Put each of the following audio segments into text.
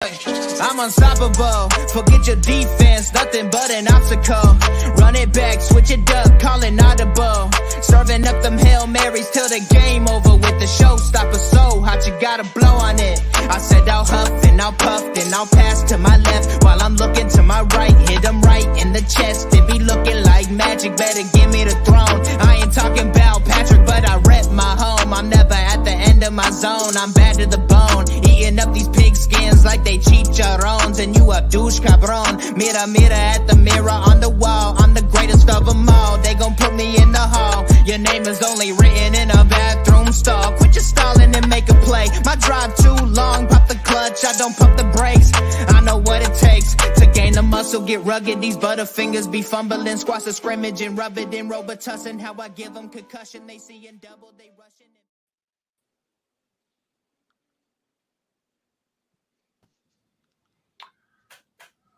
I'm unstoppable. Forget your defense, nothing but an obstacle. Run it back, switch it up, call it audible. Serving up them Hail Marys till the game over with the showstopper. So hot, you gotta blow on it. I said I'll huff and I'll puff, then I'll pass to my left while I'm looking to my right. Hit them right in the chest. It be looking like magic. Better give me the throne. I ain't talking about Patrick, but I rep my home. I'm never at the end of my zone. I'm bad to the bone. Eating up these pig skins like they chicharrones. And you a douche cabron. Mira, mira at the mirror on the wall. I'm the greatest of them all. They gon' put me in the hall. Your name is only written in a bathroom stall. Quit your stalling and make a play. My drive too long. Pop the clutch, I don't pump the brakes. I know what it takes to gain the muscle, get rugged. These butterfingers be fumbling. Squash the scrimmage and rub it in Robitussin. How I give them concussion. They see in double, they rushing it.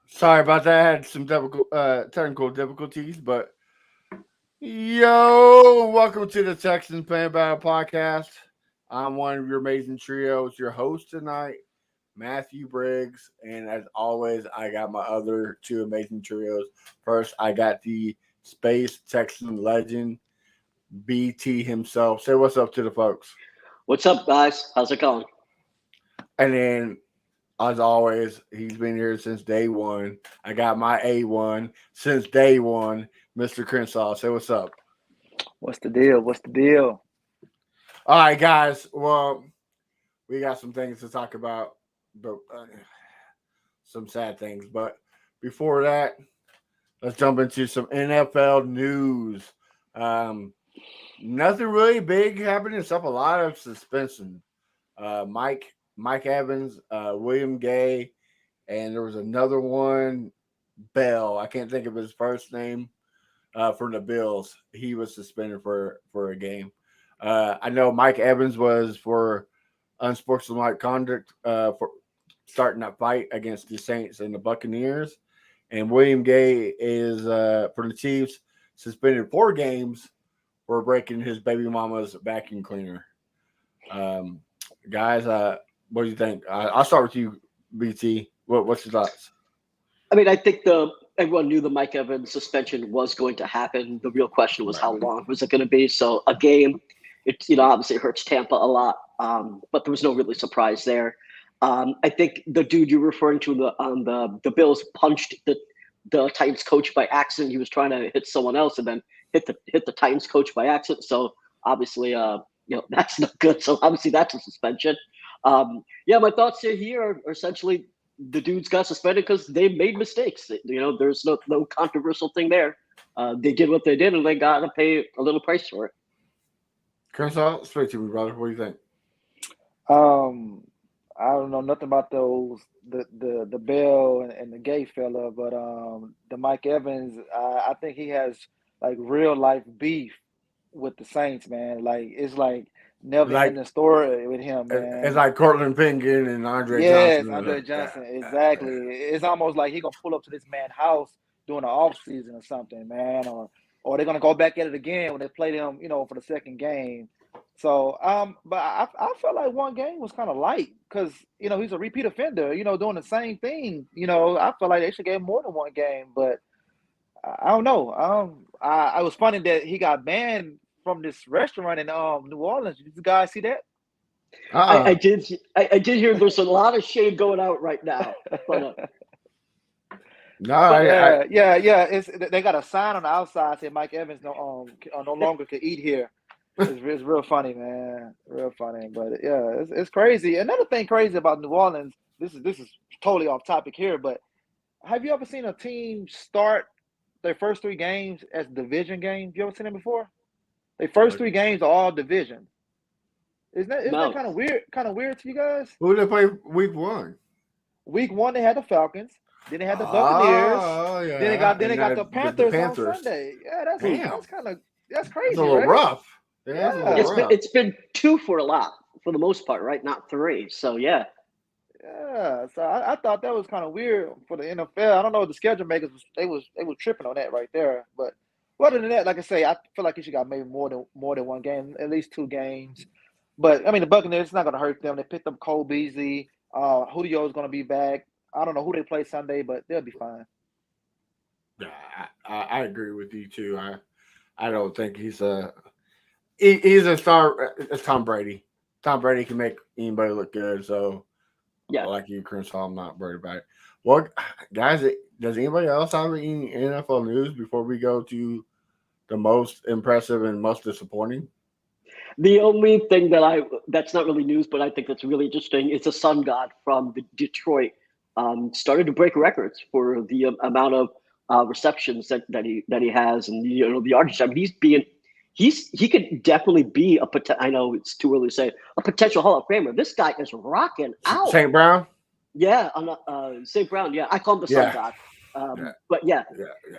Sorry about that. I had some technical difficulties, but welcome to the Texans Fan Battle Podcast. I'm one of your amazing trios, your host tonight, Matthew Briggs, and as always, I got my other two amazing trios. First, I got the Space Texan legend, BT himself. Say what's up to the folks. What's up, guys? How's it going? And then, as always, he's been here since day one. I got my A1 since day one, Mr. Crenshaw. Say what's up. What's the deal? All right, guys. Well, we got some things to talk about, but some sad things. But before that, let's jump into some NFL news. Nothing really big happening, except a lot of suspension. Mike Evans, William Gay, and there was another one, Bell. I can't think of his first name for the Bills. He was suspended for a game. I know Mike Evans was for unsportsmanlike conduct for starting that fight against the Saints and the Buccaneers. And William Gay is, for the Chiefs, suspended 4 games for breaking his baby mama's vacuum cleaner. Guys, what do you think? I'll start with you, BT. What's your thoughts? I mean, I think everyone knew the Mike Evans suspension was going to happen. The real question was how long was it going to be? So a game, it obviously hurts Tampa a lot, but there was no really surprise there. I think the dude you're referring to the Bills punched the Titans coach by accident. He was trying to hit someone else and then hit the Titans coach by accident. So obviously, that's not good. So obviously that's a suspension. My thoughts here are essentially the dudes got suspended because they made mistakes. There's no controversial thing there. They did what they did, and they got to pay a little price for it. Crenshaw, speak to me, brother. What do you think? I don't know nothing about those the Bell and the Gay fella, but the Mike Evans, I think he has like real life beef with the Saints, man. Like it's like never ending story with him, man. It's like Cortland Pinkin and Andre Johnson. Yes, Andre Johnson, exactly. It's almost like he gonna pull up to this man's house during the off season or something, man, or they're gonna go back at it again when they play them, for the second game. So, but I felt like one game was kind of light because he's a repeat offender, doing the same thing. I feel like they should give him more than one game, but I don't know. I was funny that he got banned from this restaurant in New Orleans. Did you guys see that? I did hear there's a lot of shade going out right now. But, they got a sign on the outside saying Mike Evans no longer can eat here. It's real funny, man. Real funny, but yeah, it's crazy. Another thing crazy about New Orleans. This is totally off topic here, but have you ever seen a team start their first 3 games as division games? You ever seen them before? Their first 3 games are all division. Isn't that kind of weird? Kind of weird to you guys? Who did they play week 1? Week 1 they had the Falcons. Then they had the Buccaneers. Oh yeah. Then they got the Panthers on Sunday. Yeah, that's crazy. That's crazy. It's a little rough. Yeah. It's been 2 for a lot for the most part, right? Not 3. So yeah. Yeah, so I thought that was kind of weird for the NFL. I don't know, the schedule makers they was tripping on that right there. But other than that, like I say, I feel like he should got maybe more than one game, at least 2 games. But I mean, the Buccaneers, it's not going to hurt them. They picked up Cole Beasley. Julio is going to be back. I don't know who they play Sunday, but they'll be fine. Yeah, I agree with you too. I don't think he's a star. It's Tom Brady. Tom Brady can make anybody look good. So, Yeah. like you, Chris, I'm not worried about it. Well, guys, does anybody else have any NFL news before we go to the most impressive and most disappointing? The only thing that's not really news, but I think that's really interesting is the Sun God from Detroit started to break records for the amount of receptions that he has, and the yardage. I mean, he could definitely be I know it's too early to say a potential Hall of Famer. This guy is rocking out. St. Brown. Yeah, St. Brown. Yeah, I call him the Sun God. But yeah.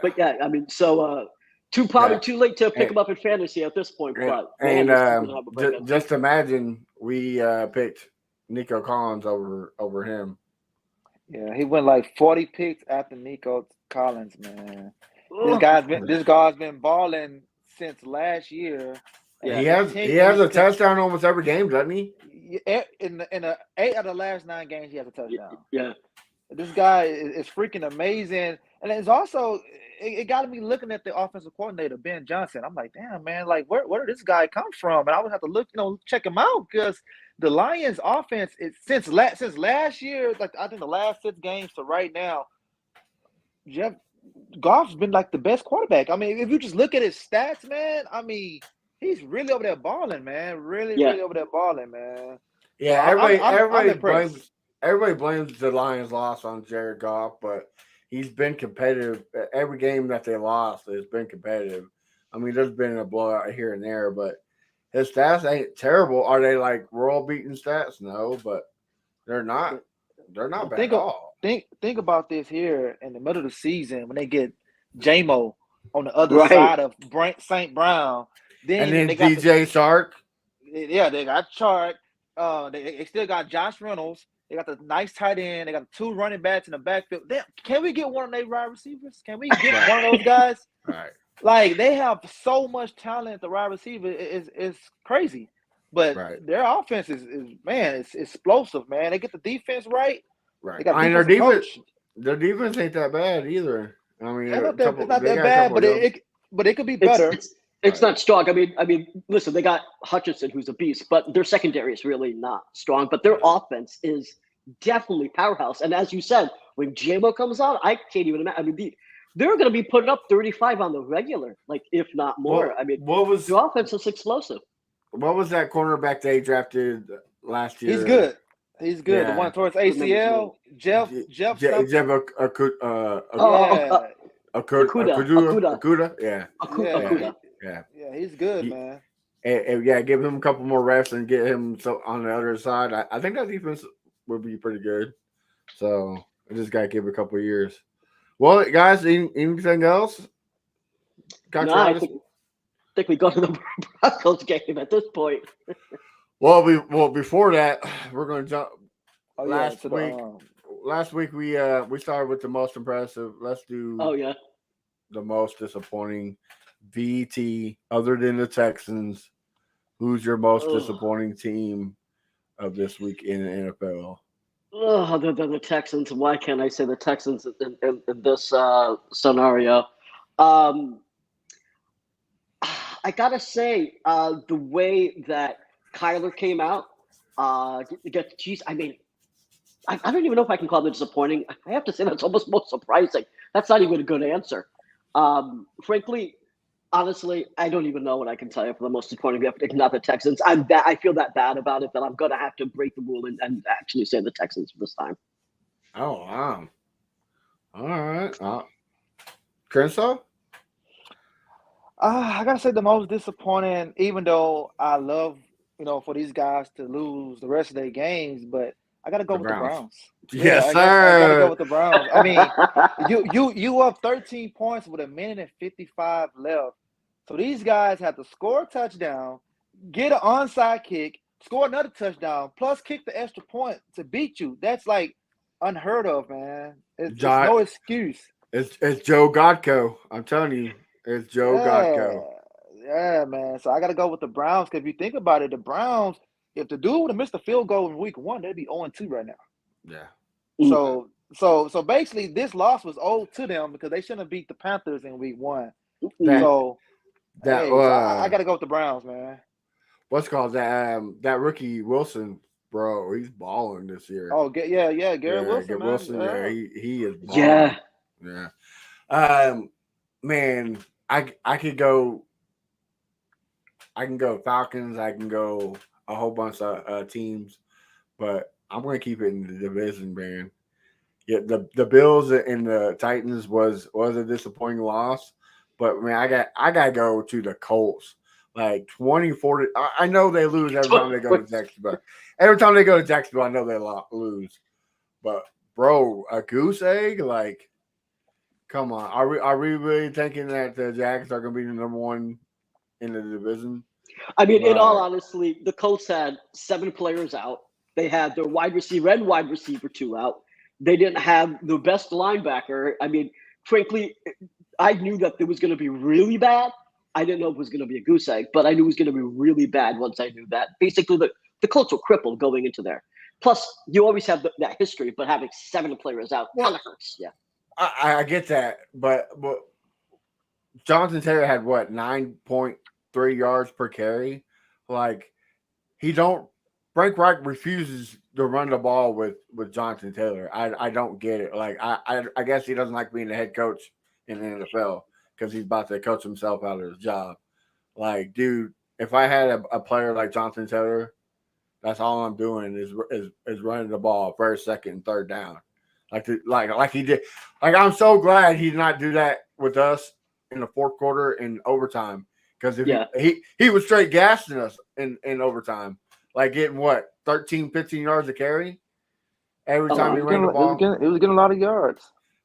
But yeah, I mean, so too late to pick him up in fantasy at this point. But just imagine we picked Nico Collins over him. Yeah, he went like 40 picks after Nico Collins, man. This guy's been balling since last year. Yeah. He has a touchdown almost every game, doesn't he? In 8 out of the last 9 games, he has a touchdown. Yeah. This guy is freaking amazing. And it's also, it got me looking at the offensive coordinator, Ben Johnson. I'm like, damn, man, like, where did this guy come from? And I would have to look, check him out, because the Lions offense, since last year, like, I think the last 6 games to right now, Jeff Goff's been like the best quarterback. I mean, if you just look at his stats, man, I mean, he's really over there balling, man. Really over there balling, man. Yeah, everybody blames the Lions' loss on Jared Goff, but he's been competitive. Every game that they lost has been competitive. I mean, there's been a blowout here and there, but his stats ain't terrible. Are they like world beating stats? No, but they're not. They're not bad at all. Think about this here in the middle of the season when they get J-Mo on the other side of St. Brown. Then they got DJ Chark. Yeah, they got Chark. They still got Josh Reynolds. They got the nice tight end. They got 2 running backs in the backfield. Can we get one of their wide receivers? Can we get one of those guys? Right. Like, they have so much talent at the wide receiver. It's crazy. But their offense is it's explosive, man. They get the defense right. Right. They got their defense ain't that bad either. I mean, it's not that bad, but it could be better. It's not strong. I mean, listen, they got Hutchinson, who's a beast, but their secondary is really not strong. But their offense is definitely powerhouse. And as you said, when J-Mo comes on, I can't even imagine. I mean, they're going to be putting up 35 on the regular, like, if not more. Well, I mean, the offense is explosive. What was that cornerback they drafted last year? He's good. Yeah. The one towards ACL, Jeff Okuda. Yeah. Okuda. Yeah, he's good, man. And give him a couple more reps and get him on the other side. I think that defense would be pretty good. So I just got to give it a couple of years. Well, guys, anything else? I think we go to the Broncos game at this point. Well, before that, we're going to jump. Last week we started with the most impressive. Let's do. The most disappointing. VT, other than the Texans, who's your most disappointing team of this week in the NFL? Other than the Texans. Why can't I say the Texans in this scenario? I gotta say, the way that Kyler came out, I mean, I don't even know if I can call it disappointing. I have to say that's almost most surprising. That's not even a good answer. Frankly, honestly, I don't even know what I can tell you for the most disappointing, if not the Texans. I feel that bad about it that I'm going to have to break the rule and actually say the Texans this time. Oh, wow. All right. Crenshaw? I got to say the most disappointing, even though I love, for these guys to lose the rest of their games, but I got to go with the Browns. Yes, sir. I got to go with the Browns. I mean, you up 13 points with 1:55 left. So these guys have to score a touchdown, get an onside kick, score another touchdown, plus kick the extra point to beat you. That's like unheard of, man. It's no excuse. It's Joe Godko. I'm telling you, it's Joe Godko. Yeah, man. So I got to go with the Browns, because if you think about it, the Browns, if the dude would have missed a field goal in week 1, they'd be 0-2 right now. Yeah. So basically, this loss was owed to them because they shouldn't have beat the Panthers in week 1. That So that hey, so I got to go with the Browns, man. what's called that rookie Wilson, bro, he's balling this year. Oh, Garrett Wilson, Get man. Wilson, yeah, he is balling. Yeah. Yeah. Man, I could go. I can go Falcons. I can go a whole bunch of teams, but I'm gonna keep it in the division, man. Yeah, the Bills and the Titans was a disappointing loss, but man, I gotta go to the Colts. Like 20-40. I know they lose every time they go to Jacksonville. Every time they go to Jacksonville, I know they lose. But bro, a goose egg, like, come on. Are we really thinking that the Jags are gonna be the number one in the division? I mean, in all Right. honesty, the Colts had 7 players out. They had their wide receiver and wide receiver 2 out. They didn't have the best linebacker. I mean, frankly, I knew that it was going to be really bad. I didn't know it was going to be a goose egg, but I knew it was going to be really bad once I knew that. Basically, the Colts were crippled going into there. Plus, you always have that history, but having 7 players out kind of hurts. Yeah. I get that, but Jonathan Taylor had what 9.3 yards per carry. Like Frank Reich refuses to run the ball with Jonathan Taylor. I don't get it. Like I guess he doesn't like being the head coach in the NFL because he's about to coach himself out of his job. Like, dude, if I had a player like Jonathan Taylor, that's all I'm doing is running the ball first, second, and third down. Like he did. Like, I'm so glad he did not do that with us in the fourth quarter in overtime. Because if he was straight gassing us in overtime, like getting what 13, 15 yards of carry every time he ran the ball. It was getting a lot of yards.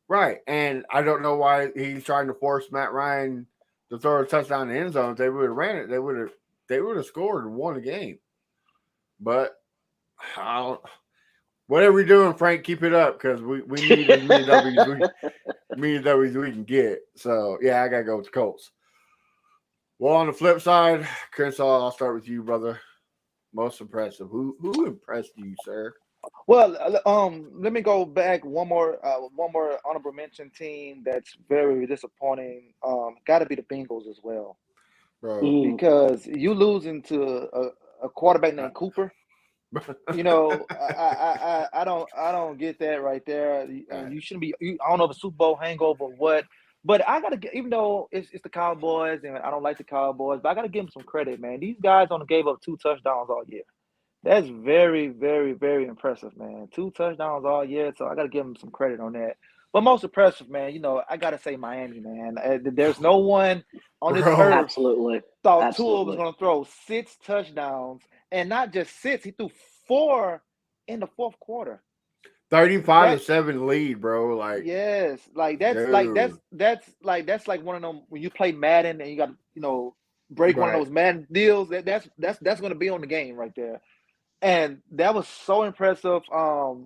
Right, and I don't know why he's trying to force Matt Ryan to throw a touchdown in the end zone. If they would have ran it, they would have scored and won the game. But whatever we're doing, Frank, keep it up because we need as many W's we can get. So yeah, I gotta go with the Colts. Well, on the flip side, Crenshaw, I'll start with you, brother. Most impressive. Who impressed you, sir? Well, let me go back one more honorable mention team that's very disappointing. Got to be the Bengals as well, Bro. because you losing to a quarterback named Cooper. You know, I don't get that right there. You shouldn't be. I don't know if a Super Bowl hangover or what, but I gotta get. Even though it's the Cowboys and I don't like the Cowboys, but I gotta give them some credit, man. These guys only gave up 2 touchdowns all year. That's very, very, very impressive, man. 2 touchdowns all year, so I got to give him some credit on that. But most impressive, man, I got to say Miami, man. There's no one on this earth Absolutely. thought Tua was going to throw 6 touchdowns, and not just 6. He threw 4 in the fourth quarter. 35-7 lead, bro. Like, yes, like that's like one of them when you play Madden and you got break one of those Madden deals. That's going to be on the game right there. And that was so impressive, because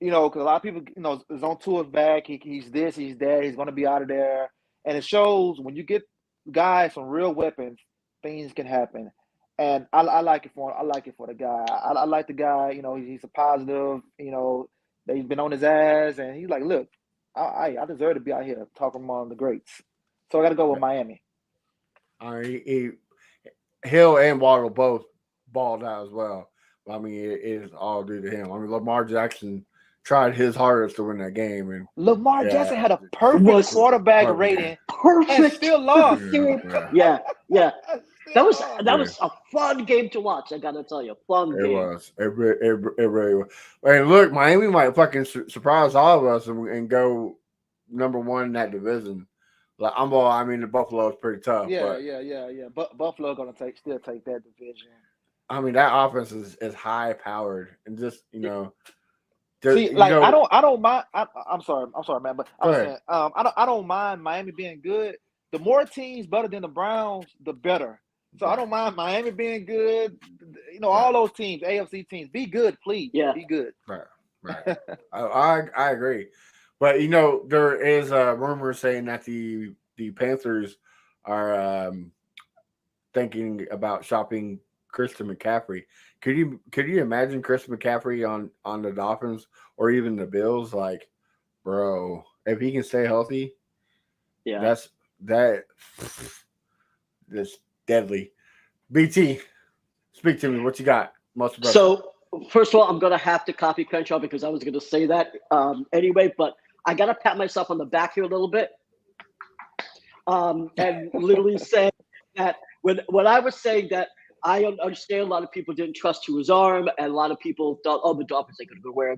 a lot of people, is on Tua's back. He's this, he's that. He's going to be out of there. And it shows when you get guys some real weapons, things can happen. And I like it for him. I like it for the guy. I like the guy. He's a positive. He's been on his ass, and he's like, look, I deserve to be out here talking among the greats. So I got to go with Miami. Hill and Waddle both balled out as well. I mean, it is all due to him. I mean, Lamar Jackson tried his hardest to win that game, and Lamar Jackson had a perfect quarterback rating, and still lost. Yeah. That was a fun game to watch. I gotta tell you, fun game. It really was. And look, Miami might fucking surprise all of us and go number 1 in that division. Like, the Buffalo is pretty tough. Yeah. But Buffalo gonna still take that division. I mean, that offense is high powered and just See, I don't mind. I'm sorry, man, but I'm saying I don't mind Miami being good. The more teams better than the Browns, the better. So I don't mind Miami being good. All those teams, AFC teams, be good, please. Yeah, be good. Right. I agree, but there is a rumor saying that the Panthers are thinking about shopping Christian McCaffrey. Could you imagine Chris McCaffrey on the Dolphins or even the Bills? Like, bro, if he can stay healthy, Yeah. that's deadly. BT, speak to me. What you got? Most impressive. So first of all, I'm gonna have to copy Crenshaw because I was gonna say that anyway, but I gotta pat myself on the back here a little bit, and literally say that when I was saying that I understand a lot of people didn't trust to his arm, and a lot of people thought, oh, the Dolphins ain't gonna go where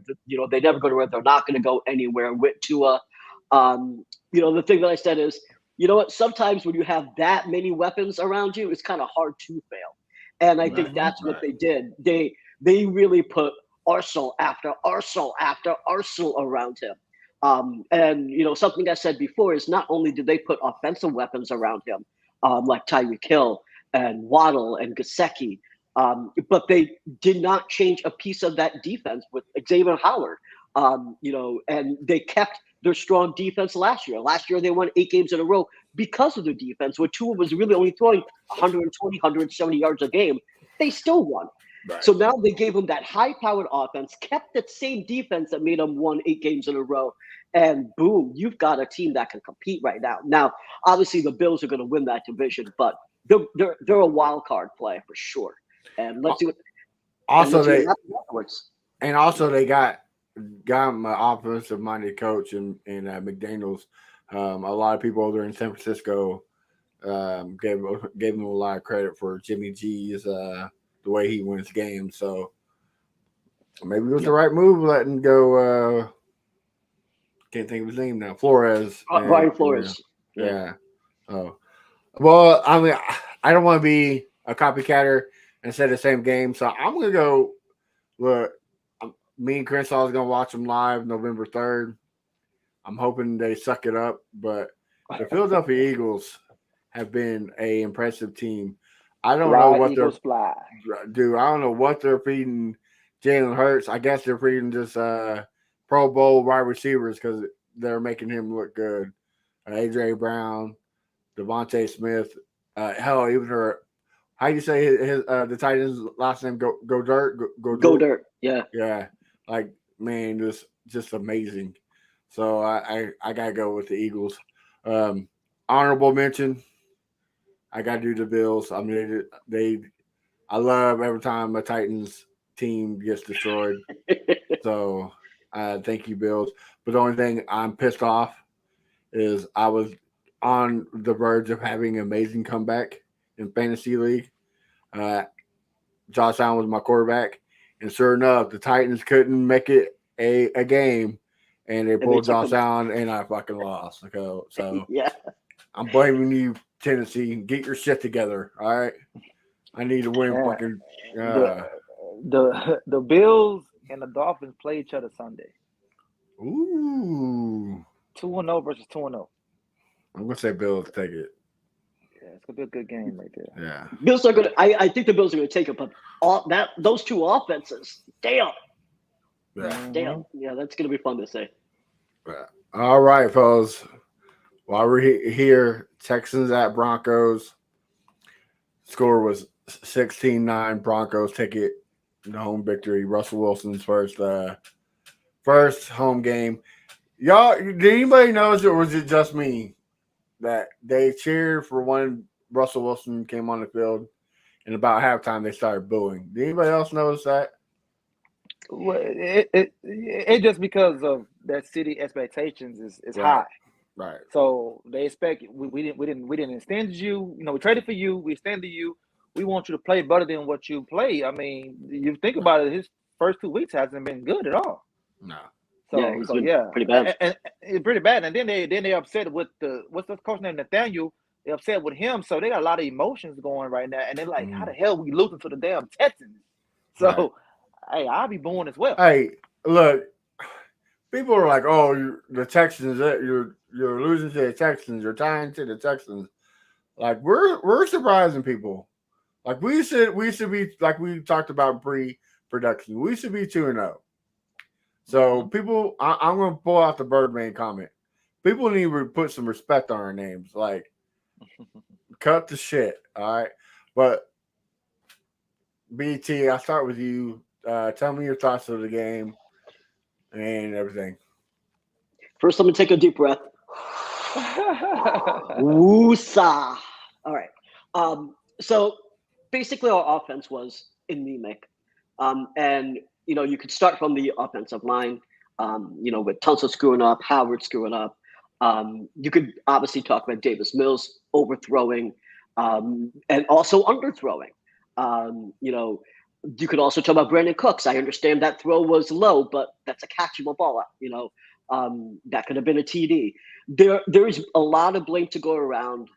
they never go to where they're not gonna go anywhere with Tua. The thing that I said is, you know what? Sometimes when you have that many weapons around you, it's kind of hard to fail. And I think that's what they did. They really put arsenal after arsenal after arsenal around him. And something I said before is not only did they put offensive weapons around him, like Tyreek Hill and Waddle and Gesicki, but they did not change a piece of that defense with Xavier Howard. And they kept their strong defense last year. Last year, they won 8 games in a row because of their defense, where Tua was really only throwing 120, 170 yards a game. They still won. Right. So now they gave them that high-powered offense, kept that same defense that made them won 8 games in a row, and boom, you've got a team that can compete right now. Now, obviously, the Bills are going to win that division, but they're a wild card play for sure. And let's see what. Also, they got an offensive minded coach in McDaniels. A lot of people over there in San Francisco gave him a lot of credit for Jimmy G's the way he wins games. So maybe it was the right move letting go. Can't think of his name now. Flores. Brian Flores. Yeah. Oh. Well, I mean, I don't want to be a copycatter and say the same game, so I'm gonna go. Look, me and Crenshaw is gonna watch them live November 3rd. I'm hoping they suck it up, but the Philadelphia Eagles have been an impressive team. I don't know what Eagles fly. Dude, I don't know what they're feeding Jalen Hurts. I guess they're feeding just Pro Bowl wide receivers because they're making him look good. AJ Brown, Devontae Smith, hell, even her. How do you say his the Titans' last name? Go Dirt. Yeah. Like, man, just amazing. So I gotta go with the Eagles. Honorable mention. I gotta do the Bills. I mean, I love every time a Titans team gets destroyed. So thank you, Bills. But the only thing I'm pissed off is I was on the verge of having an amazing comeback in fantasy league. Josh Allen was my quarterback, and sure enough, the Titans couldn't make it a game, and they pulled Josh Allen, and I fucking lost. Okay, so yeah, I'm blaming you, Tennessee. Get your shit together, all right? I need to win. Fucking the Bills and the Dolphins play each other Sunday. Ooh, 2-0 versus 2-0. I'm gonna say Bills take it. Yeah, it's gonna be a good game right there. Yeah, Bills are gonna. I think the Bills are gonna take it, but those two offenses, damn. Damn. Yeah, that's gonna be fun to say. All right, fellas. While we're here, Texans at Broncos. Score was 16-9. Broncos take it. The home victory. Russell Wilson's first home game. Y'all, did anybody notice, or was it just me, that they cheered for when Russell Wilson came on the field, and about halftime they started booing? Did anybody else notice that? Well, it just because of that city expectations is high. Right. So they expect we didn't extend you. We traded for you. We extended you. We want you to play better than what you play. I mean, you think about it. His first 2 weeks hasn't been good at all. No. He's been pretty bad. And pretty bad. And then they upset with what's the coach named Nathaniel. They're upset with him. So they got a lot of emotions going right now. And they're like, how the hell we losing to the damn Texans? So, hey, I'll be booing as well. Hey, look, people are like, "Oh, the Texans, you're losing to the Texans, you're tying to the Texans." Like we're surprising people. Like we should be, like we talked about pre-production. We should be 2-0. So people, I'm going to pull out the Birdman comment. People need to put some respect on our names. Like, cut the shit, all right? But BT, I'll start with you. Tell me your thoughts of the game and everything. First, let me take a deep breath. Woosah. All right. So basically, our offense was anemic, and you could start from the offensive line. With Tunsil screwing up, Howard screwing up. You could obviously talk about Davis Mills overthrowing, and also underthrowing. You could also talk about Brandon Cooks. I understand that throw was low, but that's a catchable ball. That could have been a TD. There is a lot of blame to go around,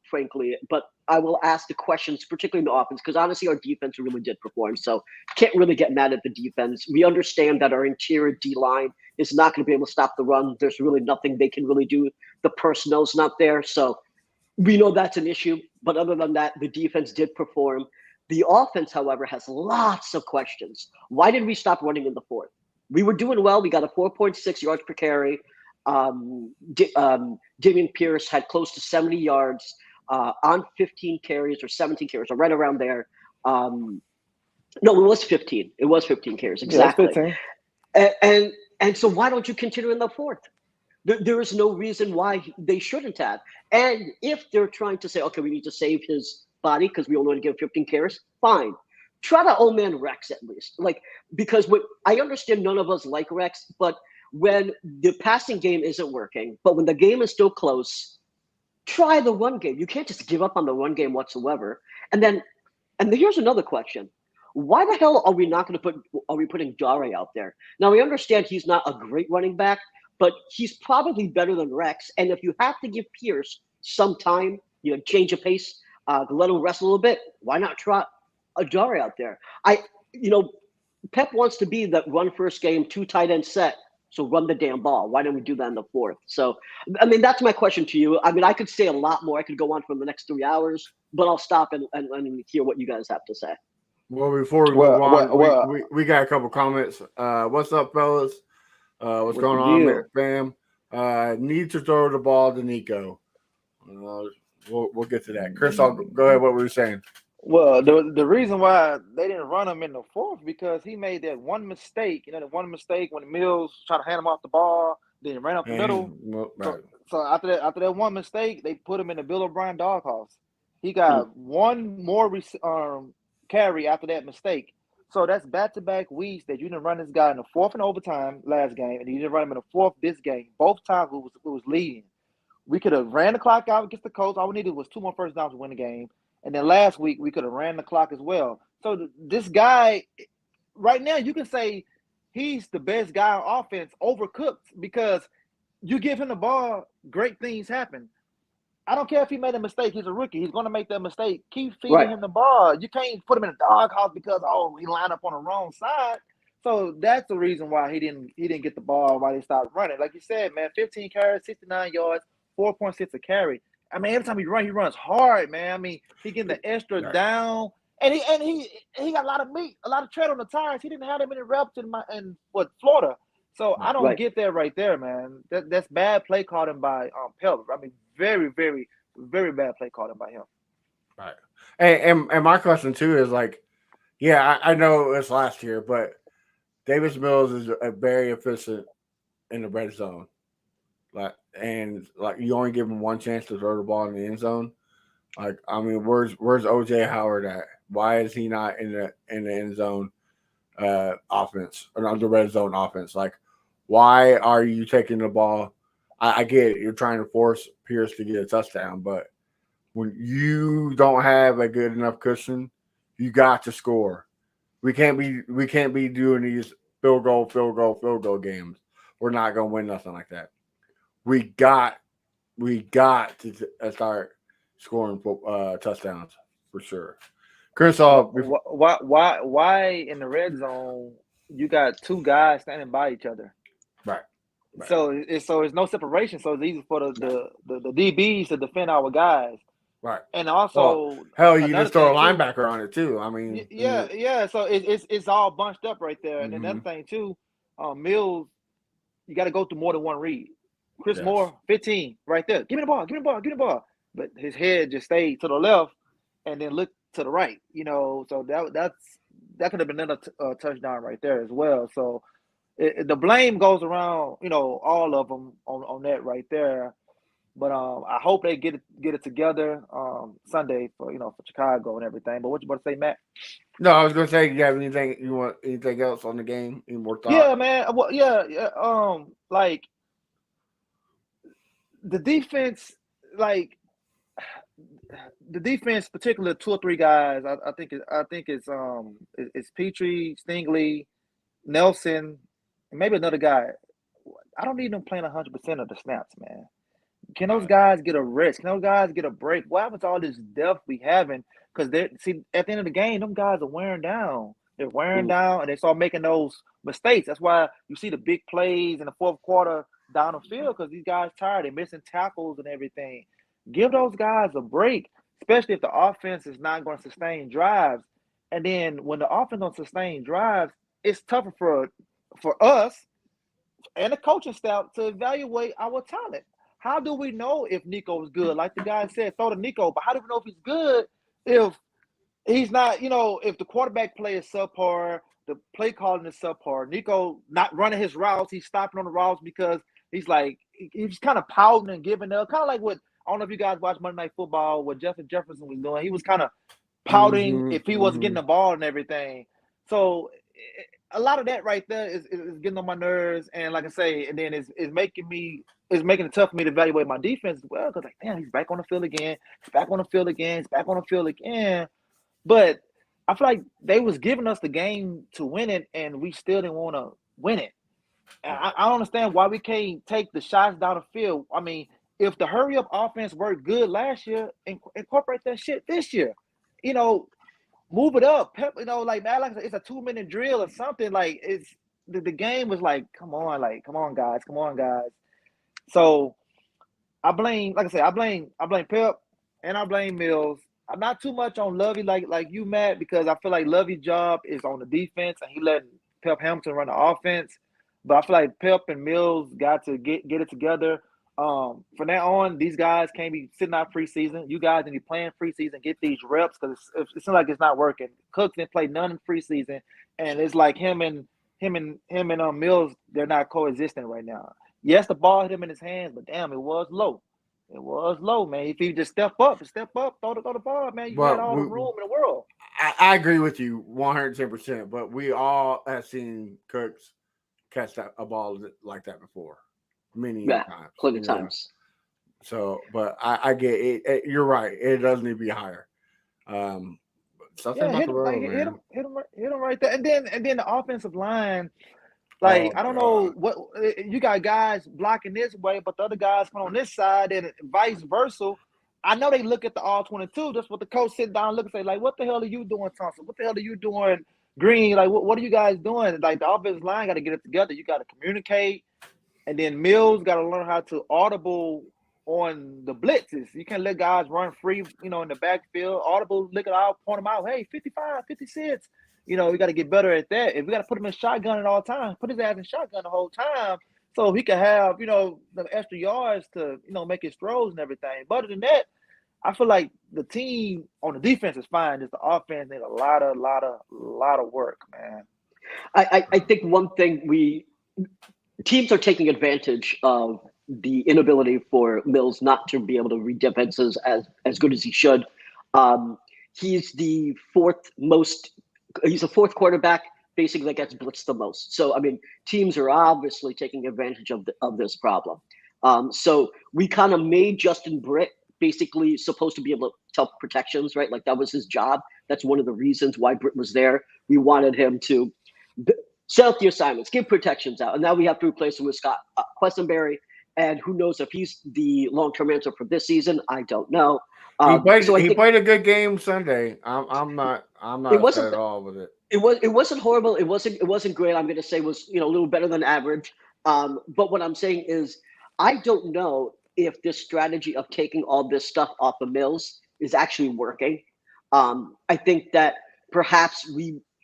frankly. But I will ask the questions, particularly in the offense, because honestly, our defense really did perform. So can't really get mad at the defense. We understand that our interior D line is not going to be able to stop the run. There's really nothing they can really do. The personnel's not there, so we know that's an issue. But other than that, the defense did perform. The offense, however, has lots of questions. Why did we stop running in the fourth? We were doing well. We got a 4.6 yards per carry. Damian Pierce had close to 70 yards on 15 carries or 17 carries, or right around there. No, it was 15. It was 15 carries, exactly. Yeah, and so why don't you continue in the fourth? There is no reason why they shouldn't have. And if they're trying to say, okay, we need to save his body because we only want to give 15 carries, fine. Try to old man Rex at least. Because I understand none of us like Rex, but when the passing game isn't working, but when the game is still close, try the run game. You can't just give up on the run game whatsoever. And here's another question. Why the hell are we putting Dare out there? Now, we understand he's not a great running back, but he's probably better than Rex. And if you have to give Pierce some time, change of pace, let him rest a little bit, why not try a Dare out there? Pep wants to be that run first game, 2 tight end set. So run the damn ball. Why don't we do that in the fourth? So, that's my question to you. I could say a lot more. I could go on for the next 3 hours, but I'll stop and hear what you guys have to say. Well, before we move on, we got a couple comments. What's up, fellas? What's going on, fam? Need to throw the ball to Nico. We'll get to that. Chris, I'll go ahead. What were you saying? Well, the reason why they didn't run him in the fourth because he made that one mistake. The one mistake when Mills tried to hand him off the ball, then he ran up the middle. Right. So after that one mistake, they put him in the Bill O'Brien doghouse. He got one more carry after that mistake. So that's back-to-back weeks that you didn't run this guy in the fourth in overtime last game, and you didn't run him in the fourth this game. Both times it was leading. We could have ran the clock out against the Colts. All we needed was 2 more first downs to win the game. And then last week, we could have ran the clock as well. So this guy, right now, you can say he's the best guy on offense, overcooked, because you give him the ball, great things happen. I don't care if he made a mistake. He's a rookie. He's going to make that mistake. Keep feeding him the ball. You can't put him in a doghouse because, he lined up on the wrong side. So that's the reason why he didn't get the ball, why they stopped running. Like you said, man, 15 carries, 69 yards, 4.6 a carry. Every time he runs hard, man. He getting the extra down, and he got a lot of meat, a lot of tread on the tires. He didn't have that many reps in Florida, so I don't get that right there, man. That's bad play calling by Pelver. Very, very, very bad play calling by him. Right, and my question too is I know it's last year, but Davis Mills is very efficient in the red zone. You only give him one chance to throw the ball in the end zone. Where's OJ Howard at? Why is he not in the end zone offense or not the red zone offense? Why are you taking the ball? I get it. You're trying to force Pierce to get a touchdown, but when you don't have a good enough cushion, you got to score. We can't be doing these field goal games. We're not gonna win nothing like that. We got to start scoring touchdowns for sure. Chris, why in the red zone you got 2 guys standing by each other? Right. So it's no separation. So it's easy for the DBs to defend our guys. Right. And also, you just throw a linebacker on it too. Yeah. So it's all bunched up right there. And another thing too, Mills, you got to go through more than one read. Chris Moore, 15, right there. Give me the ball. But his head just stayed to the left, and then look to the right, so that could have been another touchdown right there as well. So the blame goes around, all of them on that right there. But I hope they get it together Sunday for Chicago and everything. But what you about to say, Matt? No, I was gonna say, you have anything else on the game? Any more thoughts? Yeah, man. Well, yeah. Like the defense, like the defense, particularly 2 or 3 guys. I think it's Petrie, Stingley, Nelson, and maybe another guy. I don't need them playing 100% of the snaps, man. Can those guys get a rest? Can those guys get a break? What happens to all this depth we having? Because at the end of the game, them guys are wearing down. They're wearing down, and they start making those mistakes. That's why you see the big plays in the fourth quarter down the field, because these guys tired. They're missing tackles and everything. Give those guys a break, especially if the offense is not going to sustain drives. And then when the offense don't sustain drives, it's tougher for us and the coaching staff to evaluate our talent. How do we know if Nico is good? Like the guy said, throw to Nico. But how do we know if he's good if he's not, if the quarterback play is subpar, the play calling is subpar, Nico not running his routes, he's stopping on the routes because he's kind of pouting and giving up. Kind of like what, I don't know if you guys watch Monday Night Football, what Justin Jefferson was doing. He was kind of pouting if he wasn't getting the ball and everything. So a lot of that right there is getting on my nerves. And like I say, and then it's making it tough for me to evaluate my defense as well, because damn, he's back on the field again. He's back on the field again. He's back on the field again. But I feel like they was giving us the game to win it, and we still didn't want to win it. And I don't understand why we can't take the shots down the field. I mean, if the hurry-up offense worked good last year, incorporate that shit this year. Move it up. Like it's a 2-minute drill or something. Like it's the game was like, come on, guys. So I blame Pep and I blame Mills. I'm not too much on Lovey like you, Matt, because I feel like Lovey's job is on the defense and he letting Pep Hamilton run the offense. But I feel like Pep and Mills got to get it together. From now on, these guys can't be sitting out preseason. You guys need to be playing preseason, get these reps, because it seems like it's not working. Cooks didn't play none in preseason, and it's like him and Mills, they're not coexisting right now. Yes, the ball hit him in his hands, but damn, it was low. It was low, man. If he just step up, throw the ball, man. You had all the room in the world. I agree with you 110%, but we all have seen Cooks catch a ball like that before. Many times. Plenty of times. So, but I get it. You're right. It does need to be higher. Something about the road, man. Hit him right there. And then the offensive line, I don't know what you got guys blocking this way, but the other guys come on this side and vice versa. I know they look at the all-22. That's what the coach sit down and look and say, like, what the hell are you doing, Thompson? What the hell are you doing, Green? Like, what are you guys doing? Like, the offensive line got to get it together. You got to communicate. And then Mills got to learn how to audible on the blitzes. You can't let guys run free, in the backfield. Audible, look it out, point them out. Hey, 55, 56. We got to get better at that. If we got to put him in shotgun at all times, put his ass in shotgun the whole time so he can have, the extra yards to, make his throws and everything. But other than that, I feel like the team on the defense is fine. Just the offense needs a lot of work, man. I think one thing teams are taking advantage of the inability for Mills not to be able to read defenses as good as he should. He's the he's a fourth quarterback basically that gets blitzed the most. So, I mean, teams are obviously taking advantage of this problem. So we kind of made Justin Britt basically supposed to be able to tell protections, right? Like that was his job. That's one of the reasons why Britt was there. We wanted him to set up the assignments, give protections out. And now we have to replace him with Scott Quessenberry. And who knows if he's the long-term answer for this season? I don't know. He played a good game Sunday. I'm not upset at all with it. It wasn't horrible. It wasn't great. I'm going to say it was a little better than average. But what I'm saying is I don't know if this strategy of taking all this stuff off of Mills is actually working. I think that perhaps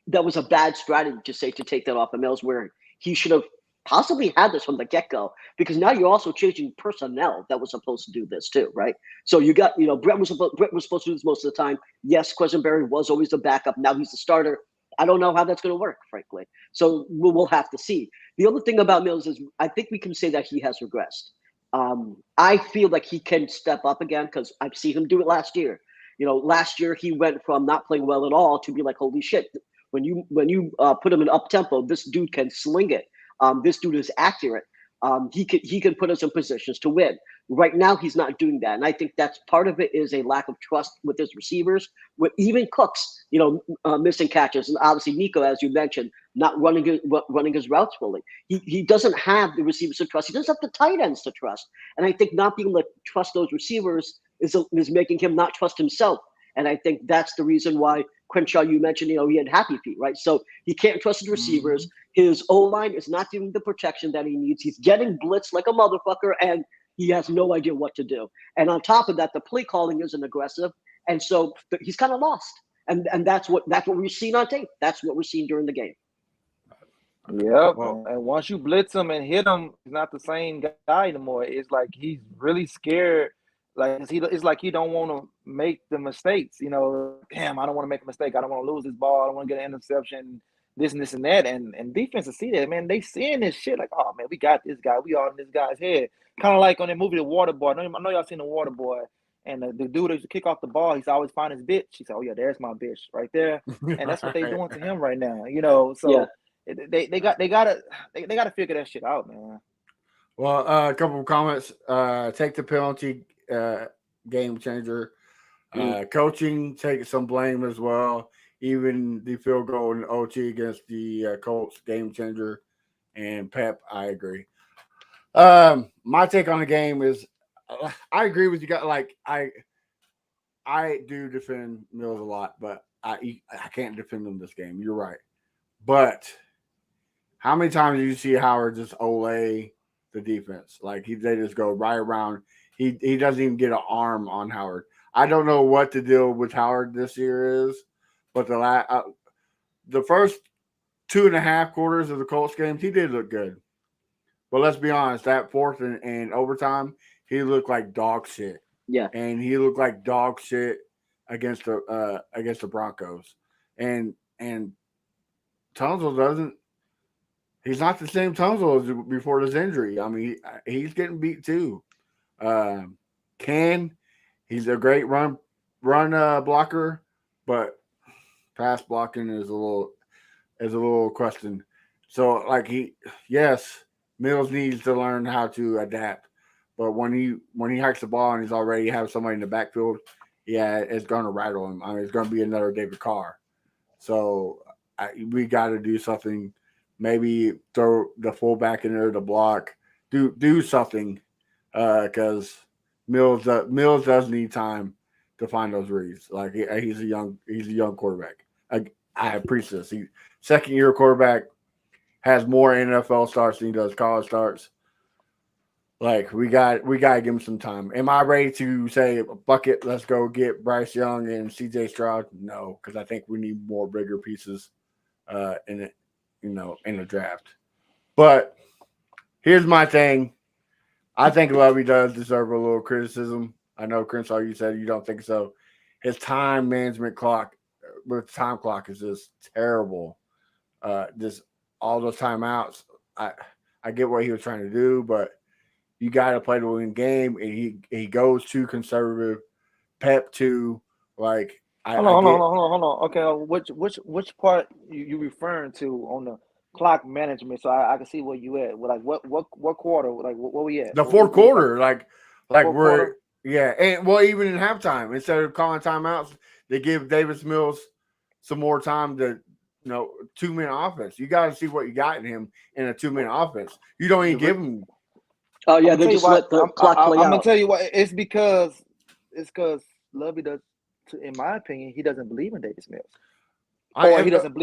that was a bad strategy to take that off of Mills, where he should have possibly had this from the get-go, because now you're also changing personnel that was supposed to do this too, right? So you got, Brett was supposed to do this most of the time. Yes, Quisenberry was always the backup. Now he's the starter. I don't know how that's going to work, frankly. So we'll have to see. The other thing about Mills is I think we can say that he has regressed. I feel like he can step up again because I've seen him do it last year. Last year he went from not playing well at all to be like, holy shit, when you put him in up tempo, this dude can sling it. This dude is accurate. He can put us in positions to win. Right now, he's not doing that, and I think that's part of it is a lack of trust with his receivers. With even Cooks, missing catches, and obviously Nico, as you mentioned, not running his routes fully. He doesn't have the receivers to trust. He doesn't have the tight ends to trust, and I think not being able to trust those receivers is making him not trust himself. And I think that's the reason why Crenshaw, you mentioned, he had happy feet, right? So he can't trust his receivers. His O-line is not giving the protection that he needs. He's getting blitzed like a motherfucker, and he has no idea what to do. And on top of that, the play calling isn't aggressive, and so he's kind of lost. And that's what we're seeing on tape. That's what we're seeing during the game. Yep. And once you blitz him and hit him, he's not the same guy anymore. It's like he's really scared. Like it's like he don't want to make the mistakes. Damn, I don't want to make a mistake. I don't want to lose this ball. I don't want to get an interception. This and this and that. And defenses see that, man. They seeing this shit like, oh man, we got this guy. We all in this guy's head. Kind of like on that movie, The Water Boy. I know y'all seen The Water Boy. And the dude that kick off the ball, he's always find his bitch. He said, "Oh yeah, there's my bitch right there." And that's what they doing to him right now. So yeah. They gotta figure that shit out, man. Well, a couple of comments. Take the penalty, game changer. Coaching, take some blame as well. Even the field goal in OT against the Colts, game changer. And Pep, I agree. My take on the game is, I agree with you guys. Like I do defend Mills a lot, but I can't defend him this game. You're right. But how many times do you see Howard just olay the defense? Like they just go right around. He doesn't even get an arm on Howard. I don't know what the deal with Howard this year is, but the first 2.5 quarters of the Colts games, he did look good. But let's be honest, that fourth and overtime, he looked like dog shit. Yeah, and he looked like dog shit against the Broncos. And Tunsil doesn't. He's not the same Tunsil as before this injury. I mean, he's getting beat too. He's a great run blocker, but pass blocking is a little question. So Mills needs to learn how to adapt. But when he hikes the ball and he's already have somebody in the backfield, it's going to rattle him. I mean, it's going to be another David Carr. So we got to do something. Maybe throw the fullback in there to block. Do something because Mills does need time to find those reads. Like he's a young quarterback. I appreciate this. Second-year quarterback has more NFL starts than he does college starts. Like we got to give him some time. Am I ready to say bucket? Let's go get Bryce Young and C.J. Stroud? No, because I think we need more bigger pieces in the draft. But here's my thing. I think Lovey does deserve a little criticism. I know, Crenshaw, you said you don't think so. His time management clock is just terrible. Just all those timeouts. I get what he was trying to do, but you got to play the win game, and he goes too conservative. Pep too. Like hold on. Okay, which part you referring to on the clock management? So I can see where you at. Like what quarter? Like what we at? The fourth quarter. Like we're and even in halftime, instead of calling timeouts, they give Davis Mills some more time to 2-minute offense. You got to see what you got in him in a 2-minute offense. You don't even give him. Oh yeah, they just let the clock play out. I'm gonna tell you what. It's because Lovey does. In my opinion, he doesn't believe in Davis Mills, or he doesn't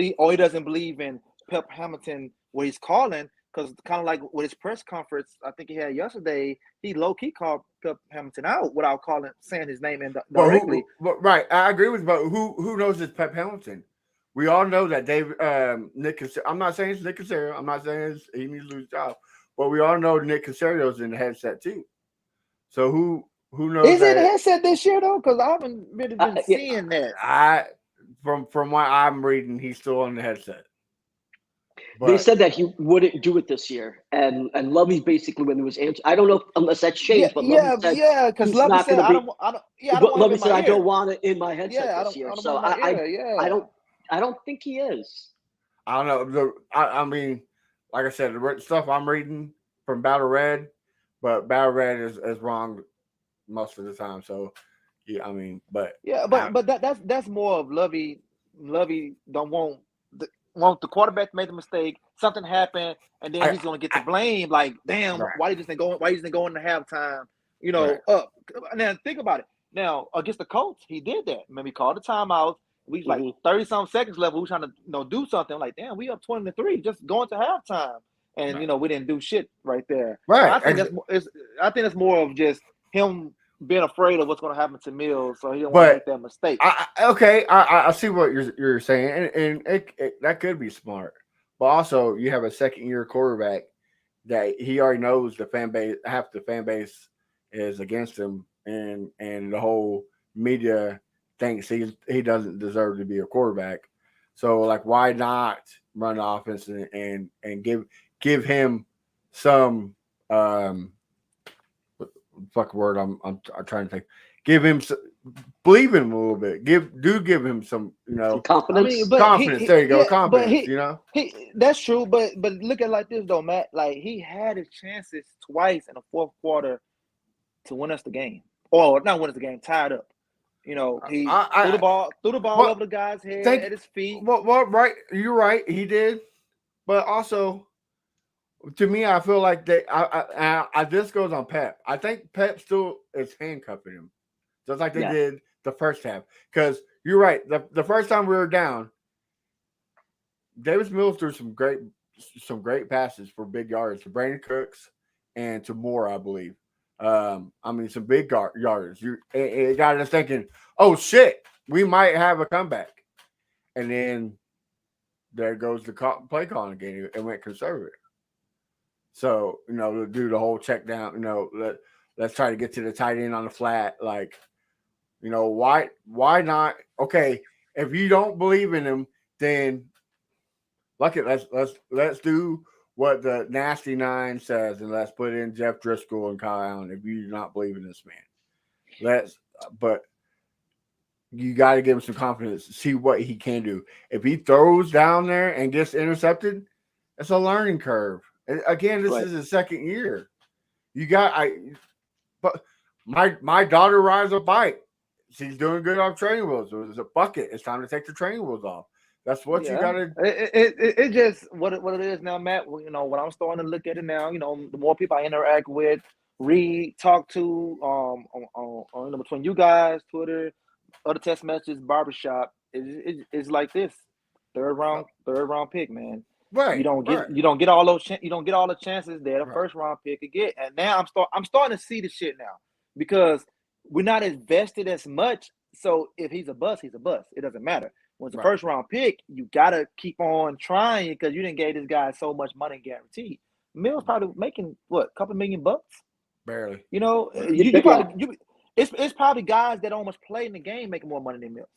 believe in Pep Hamilton. What he's calling, because kind of like with his press conference, I think he had yesterday. He low key called Pep Hamilton out without saying his name directly. Right, I agree with you. But who knows it's Pep Hamilton? we all know that Nick. I'm not saying it's Nick Casario. I'm not saying he needs to lose his job, but we all know Nick Casario's in the headset too. So who knows? Is it a headset this year though? Because I haven't really been Yeah. seeing that. From what I'm reading, he's still on the headset. They But said that he wouldn't do it this year, and Lovey basically when there was answer, I don't know unless that's changed, but Lovey said because he's Lovey not said going to I be. don't want Lovey him in said my I ear. don't want it in my headset Yeah, this year. I don't So want my ear. Yeah. I don't think he is. I don't know. I mean, like I said, the stuff I'm reading from Battle Red, but Battle Red is wrong most of the time. So yeah, I mean, but that's more of Lovey. Lovey don't want the quarterback to make the mistake. Something happened, and then he's going to get the blame. Like, damn, Right. why you just didn't go? Why you just didn't go into halftime? You know, Right. Now think about it. Now against the Colts, he did that. Maybe called the timeout. We like Mm-hmm. 30-some seconds left. We were trying to do something. I'm like, damn, we up 20-3, just going to halftime, and Right. we didn't do shit right there. Right. I think that's more of just him being afraid of what's going to happen to Mills, so he don't want to make that mistake. I see what you're saying, and that could be smart, but also you have a second-year quarterback that he already knows the fan base, half the fan base is against him, and the whole media thinks he doesn't deserve to be a quarterback. So like, why not run the offense and give him some fuck word I'm trying to think. Give him some, believe in him a little bit. Give him some, Some confidence. I mean, but confidence. There you go, confidence. He that's true. But look at it like this though, Matt. Like he had his chances twice in the fourth quarter to win us the game, or not win us the game, tied up. He threw the ball over the guy's head at his feet. Well, right, you're right. He did, but also, to me, I feel like this goes on Pep. I think Pep still is handcuffing him, just like they did the first half. Because you're right. The first time we were down, Davis Mills threw some great passes for big yards to Brandon Cooks and to Moore, I believe. I mean, some big yardage. It got us thinking, oh shit, we might have a comeback, and then there goes the play calling again. It went conservative. So, do the whole check down, let's try to get to the tight end on the flat. Like, why not? Okay, if you don't believe in him, then look at let's do what the Nasty Nine says, and let's put in Jeff Driscoll and Kyle Allen if you do not believe in this man. But you got to give him some confidence to see what he can do. If he throws down there and gets intercepted, it's a learning curve. Again, this is his second year. But my daughter rides a bike. She's doing good off training wheels. There's a bucket. It's time to take the training wheels off. That's what you got to. It just what it is now, Matt. When I'm starting to look at it now, the more people I interact with, read, talk to, on between you guys, Twitter, other text messages, barbershop, it's like this third round pick, man. Right. You don't get all those you don't get all the chances that a first round pick could get. And now I'm starting to see the shit now because we're not invested as much. So if he's a bust, he's a bust. It doesn't matter. When it's a first round pick, you gotta keep on trying because you didn't give this guy so much money guaranteed. Mills probably making what, a couple $1 million? Barely. It's probably guys that almost play in the game making more money than Mills.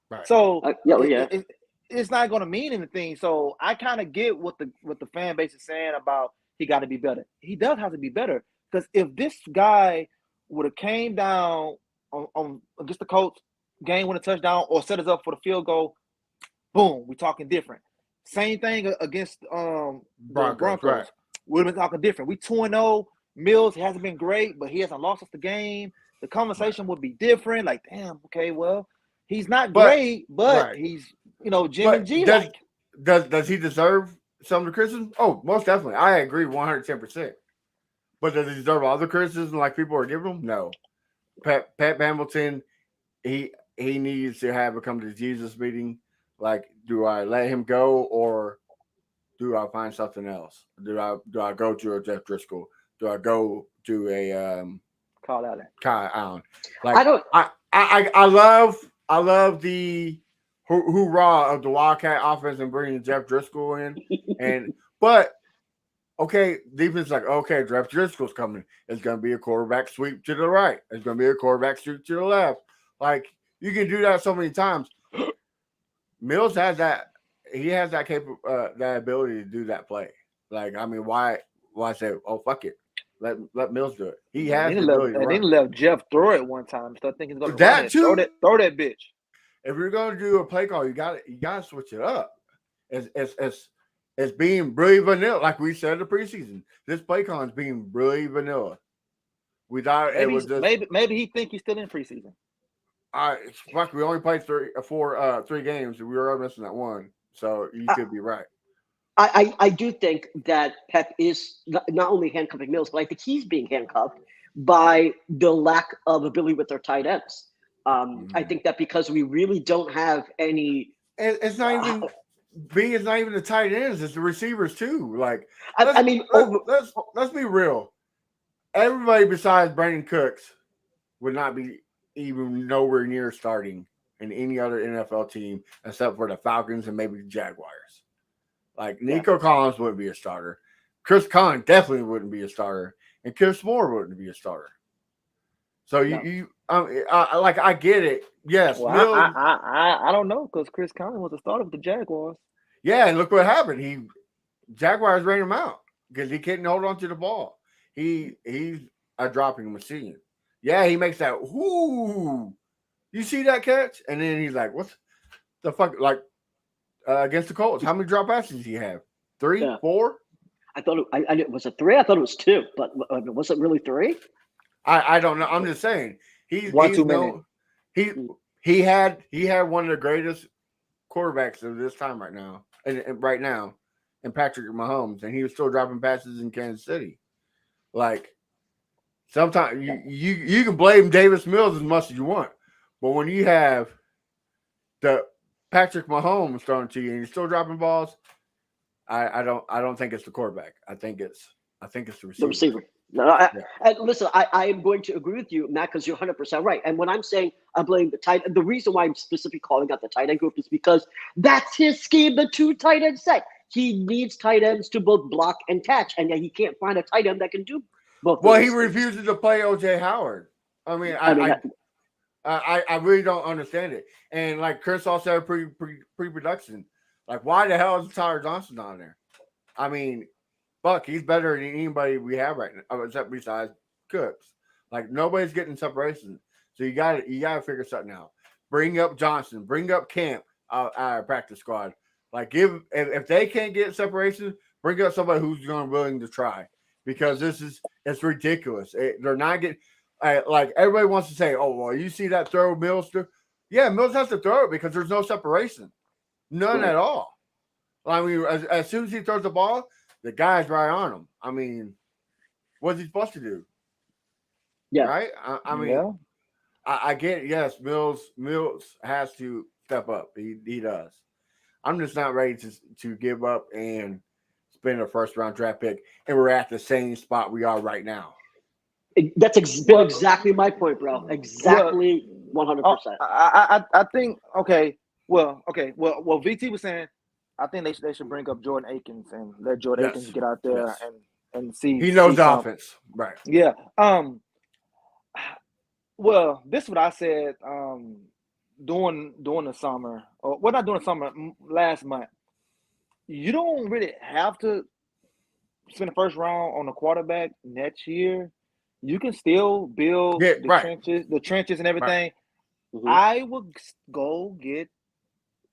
Right. So it's not going to mean anything. So I kind of get what the fan base is saying about he got to be better. He does have to be better because if this guy would have came down on against the Colts, game win a touchdown, or set us up for the field goal, boom, we're talking different. Same thing against the Broncos. Right. We'd have been talking different. We 2-0. Mills hasn't been great, but he hasn't lost us the game. The conversation would be different. Like, damn, okay, well, he's not great, but he's Jimmy G. Does he deserve some of the criticism? Oh, most definitely. I agree 110%. But does he deserve all the criticism like people are giving him? No. Pat Hamilton, he needs to have a come to Jesus meeting. Like, do I let him go or do I find something else? Do I go to a Jeff Driscoll? Do I go to a Kyle Allen? Like, I love the hoorah of the Wildcat offense and bringing Jeff Driscoll in. But okay, defense like, okay, Jeff Driscoll's coming. It's going to be a quarterback sweep to the right. It's going to be a quarterback sweep to the left. Like, you can do that so many times. Mills has that. He has that that ability to do that play. Like, I mean, why say, oh, fuck it. Let Mills do it. He has the ability to run. They let Jeff throw it one time. So I think he's going to that run it. too. Throw that bitch. If you're going to do a play call, you got to switch it up. It's being really vanilla, like we said in the preseason. This play call is being really vanilla. We thought maybe it was just maybe he think he's still in preseason. Fuck, we only played 3 games, and we were missing that one. So you could be right. I do think that Pep is not only handcuffing Mills, but I think he's being handcuffed by the lack of ability with their tight ends. I think that because we really don't have any. It's not even. It's not even the tight ends; it's the receivers too. Like, I mean, let's be real. Everybody besides Brandon Cooks would not be even nowhere near starting in any other NFL team except for the Falcons and maybe the Jaguars. Like, Nico Collins wouldn't be a starter. Chris Conn definitely wouldn't be a starter, and Chris Moore wouldn't be a starter. So I get it. Yes, well, I don't know because Chris Conn was a starter with the Jaguars. Yeah, and look what happened. Jaguars ran him out because he couldn't hold on to the ball. He's a dropping machine. Yeah, he makes that. Whoo! You see that catch? And then he's like, "What the fuck?" Like against the Colts, how many drop passes did he have? 3, 4? I thought it was a 3. I thought it was 2, but was it really 3? I don't know. I'm just saying he's too many. He had one of the greatest quarterbacks of this time right now, and Patrick Mahomes, and he was still dropping passes in Kansas City. Like, sometimes you can blame Davis Mills as much as you want, but when you have the Patrick Mahomes throwing to you and you're still dropping balls, I don't think it's the quarterback. I think it's the receiver. The receiver. No, and listen, I am going to agree with you, Matt, because you're 100% right. And when I'm saying I blame the tight end, the reason why I'm specifically calling out the tight end group is because that's his scheme, the 2 tight end set. He needs tight ends to both block and catch, and he can't find a tight end that can do both. Well, he refuses to play O.J. Howard. I mean, I really don't understand it. And like Chris also said, pre-production. Like, why the hell is Tyler Johnson on there? I mean, fuck, he's better than anybody we have right now, except besides Cooks. Like, nobody's getting separation. So you got to figure something out. Bring up Johnson. Bring up Camp out of practice squad. Like, if they can't get separation, bring up somebody who's willing to try. Because it's ridiculous. They're not getting like everybody wants to say, oh, well, you see that throw Mills threw? Yeah, Mills has to throw it because there's no separation. None at all. I mean, as soon as he throws the ball, the guy's right on him. I mean, what's he supposed to do? Yeah. Right? I mean, I get it. Yes, Mills has to step up. He does. I'm just not ready to give up and spend a first-round draft pick, and we're at the same spot we are right now. That's been exactly my point, bro. Exactly 100%. I think Well, VT was saying, I think they should bring up Jordan Akins and let Jordan Akins get out there and see. He knows the offense, right? Yeah. Well, this is what I said. During the summer, or well, not during the summer, last month. You don't really have to spend the first round on a quarterback next year. You can still build the trenches and everything. Right. Mm-hmm. I would go get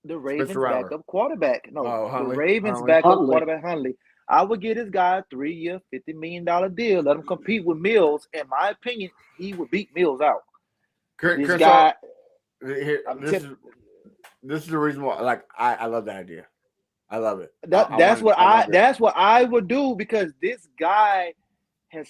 the Ravens backup quarterback. No, the Ravens backup quarterback, Hundley. I would get his guy a 3-year, $50 million deal. Let him compete with Mills. In my opinion, he would beat Mills out. This guy. This is the reason why. Like, I love that idea. I love it. That's what I would do because this guy is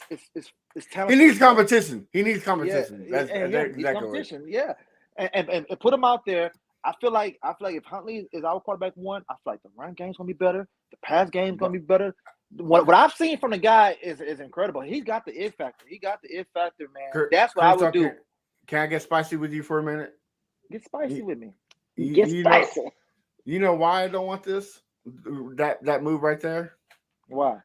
talented. He needs competition. That's exactly competition. Yeah, and put him out there. I feel like if Huntley is our quarterback one, I feel like the run game's gonna be better. The pass game's gonna be better. What I've seen from the guy is incredible. He's got the it factor. Man. That's what I would do. Can I get spicy with you for a minute? Get spicy with me. Gets dicey. You know why I don't want this? That move right there? Why?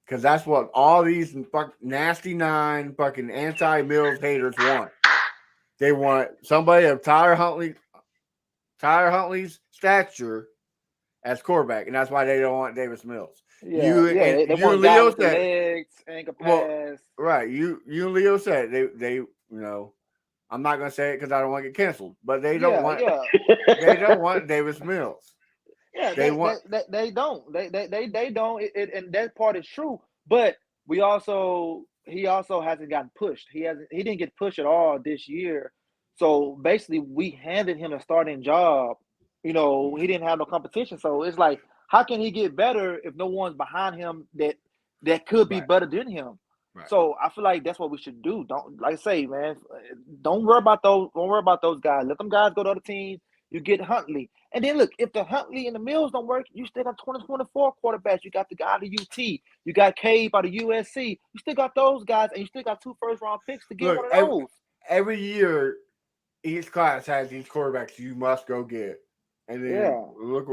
Because that's what all these nasty nine fucking anti-Mills haters want. They want somebody of Tyler Huntley's stature as quarterback, and that's why they don't want Davis Mills. Yeah, they want a guy with the legs, anchor pass. Right. You and Leo said they I'm not gonna say it because I don't want to get canceled, but they don't want they don't want Davis Mills. Yeah, they don't. They don't, and that part is true. But he also hasn't gotten pushed. He didn't get pushed at all this year. So basically, we handed him a starting job. He didn't have no competition. So it's like, how can he get better if no one's behind him that could be better than him? Right. So I feel like that's what we should do. Don't, like I say, man, don't worry about those. Don't worry about those guys. Let them guys go to other teams. You get Huntley. And then look, if the Huntley and the Mills don't work, you still got 2024 quarterbacks. You got the guy out of UT. You got Cade out of USC. You still got those guys, and you still got 2 first-round picks to get one of those. Every year, each class has these quarterbacks you must go get. And then look,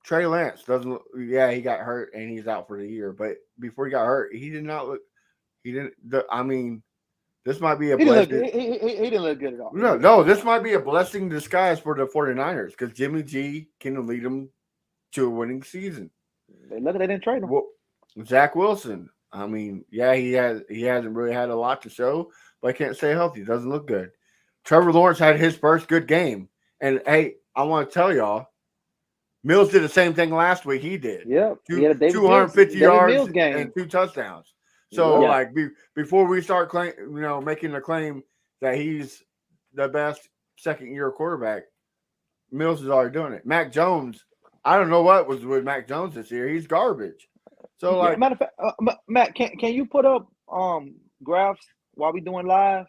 Trey Lance doesn't. Yeah, he got hurt and he's out for the year. But before he got hurt, he did not look. He didn't. I mean, this might be a blessing. He didn't look good at all. No, this might be a blessing in disguise for the 49ers because Jimmy G can lead them to a winning season. They didn't trade him. Well, Zach Wilson. I mean, yeah, he hasn't really had a lot to show, but I can't stay healthy. Doesn't look good. Trevor Lawrence had his first good game, and hey, I want to tell y'all, Mills did the same thing last week. He did. Yeah, 250 yards and 2 touchdowns. So, before we start making the claim that he's the best second-year quarterback, Mills is already doing it. Mac Jones, I don't know what was with Mac Jones this year. He's garbage. So, matter of fact, Matt, can you put up graphs while we doing live?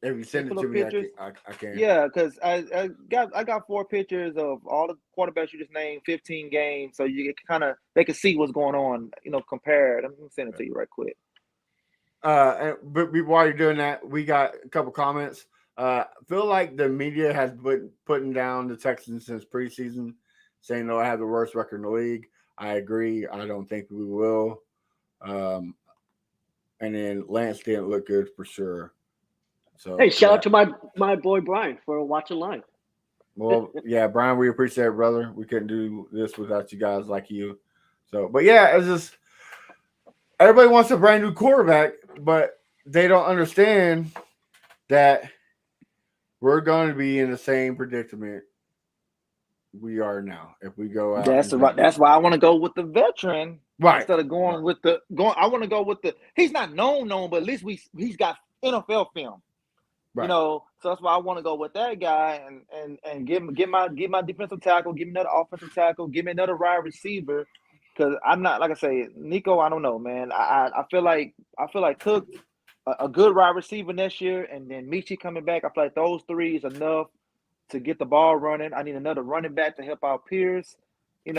If you send it to me, I can. Yeah, because I got 4 pictures of all the quarterbacks you just named, 15 games, so you they can see what's going on. Compared. I'm gonna send it to you right quick. But while you're doing that, we got a couple comments. Feel like the media has been putting down the Texans since preseason, saying they'll have the worst record in the league. I agree. I don't think we will. And then Lance didn't look good for sure. So hey, shout out to my boy Brian for watching live. Well, yeah, Brian, we appreciate it, brother. We couldn't do this without you guys like you. So, but yeah, it's just everybody wants a brand new quarterback, but they don't understand that we're going to be in the same predicament we are now if we go out. That's why I want to go with the veteran, right? Instead of going with the. I want to go with the. He's not known, but at least he's got NFL film. Right. So that's why I want to go with that guy and give my defensive tackle, give me another offensive tackle, give me another wide receiver. Because I'm not, like I say, Nico, I don't know, man. I feel like Cook, a good wide receiver next year, and then Michi coming back. I feel like those 3 is enough to get the ball running. I need another running back to help out Pierce, and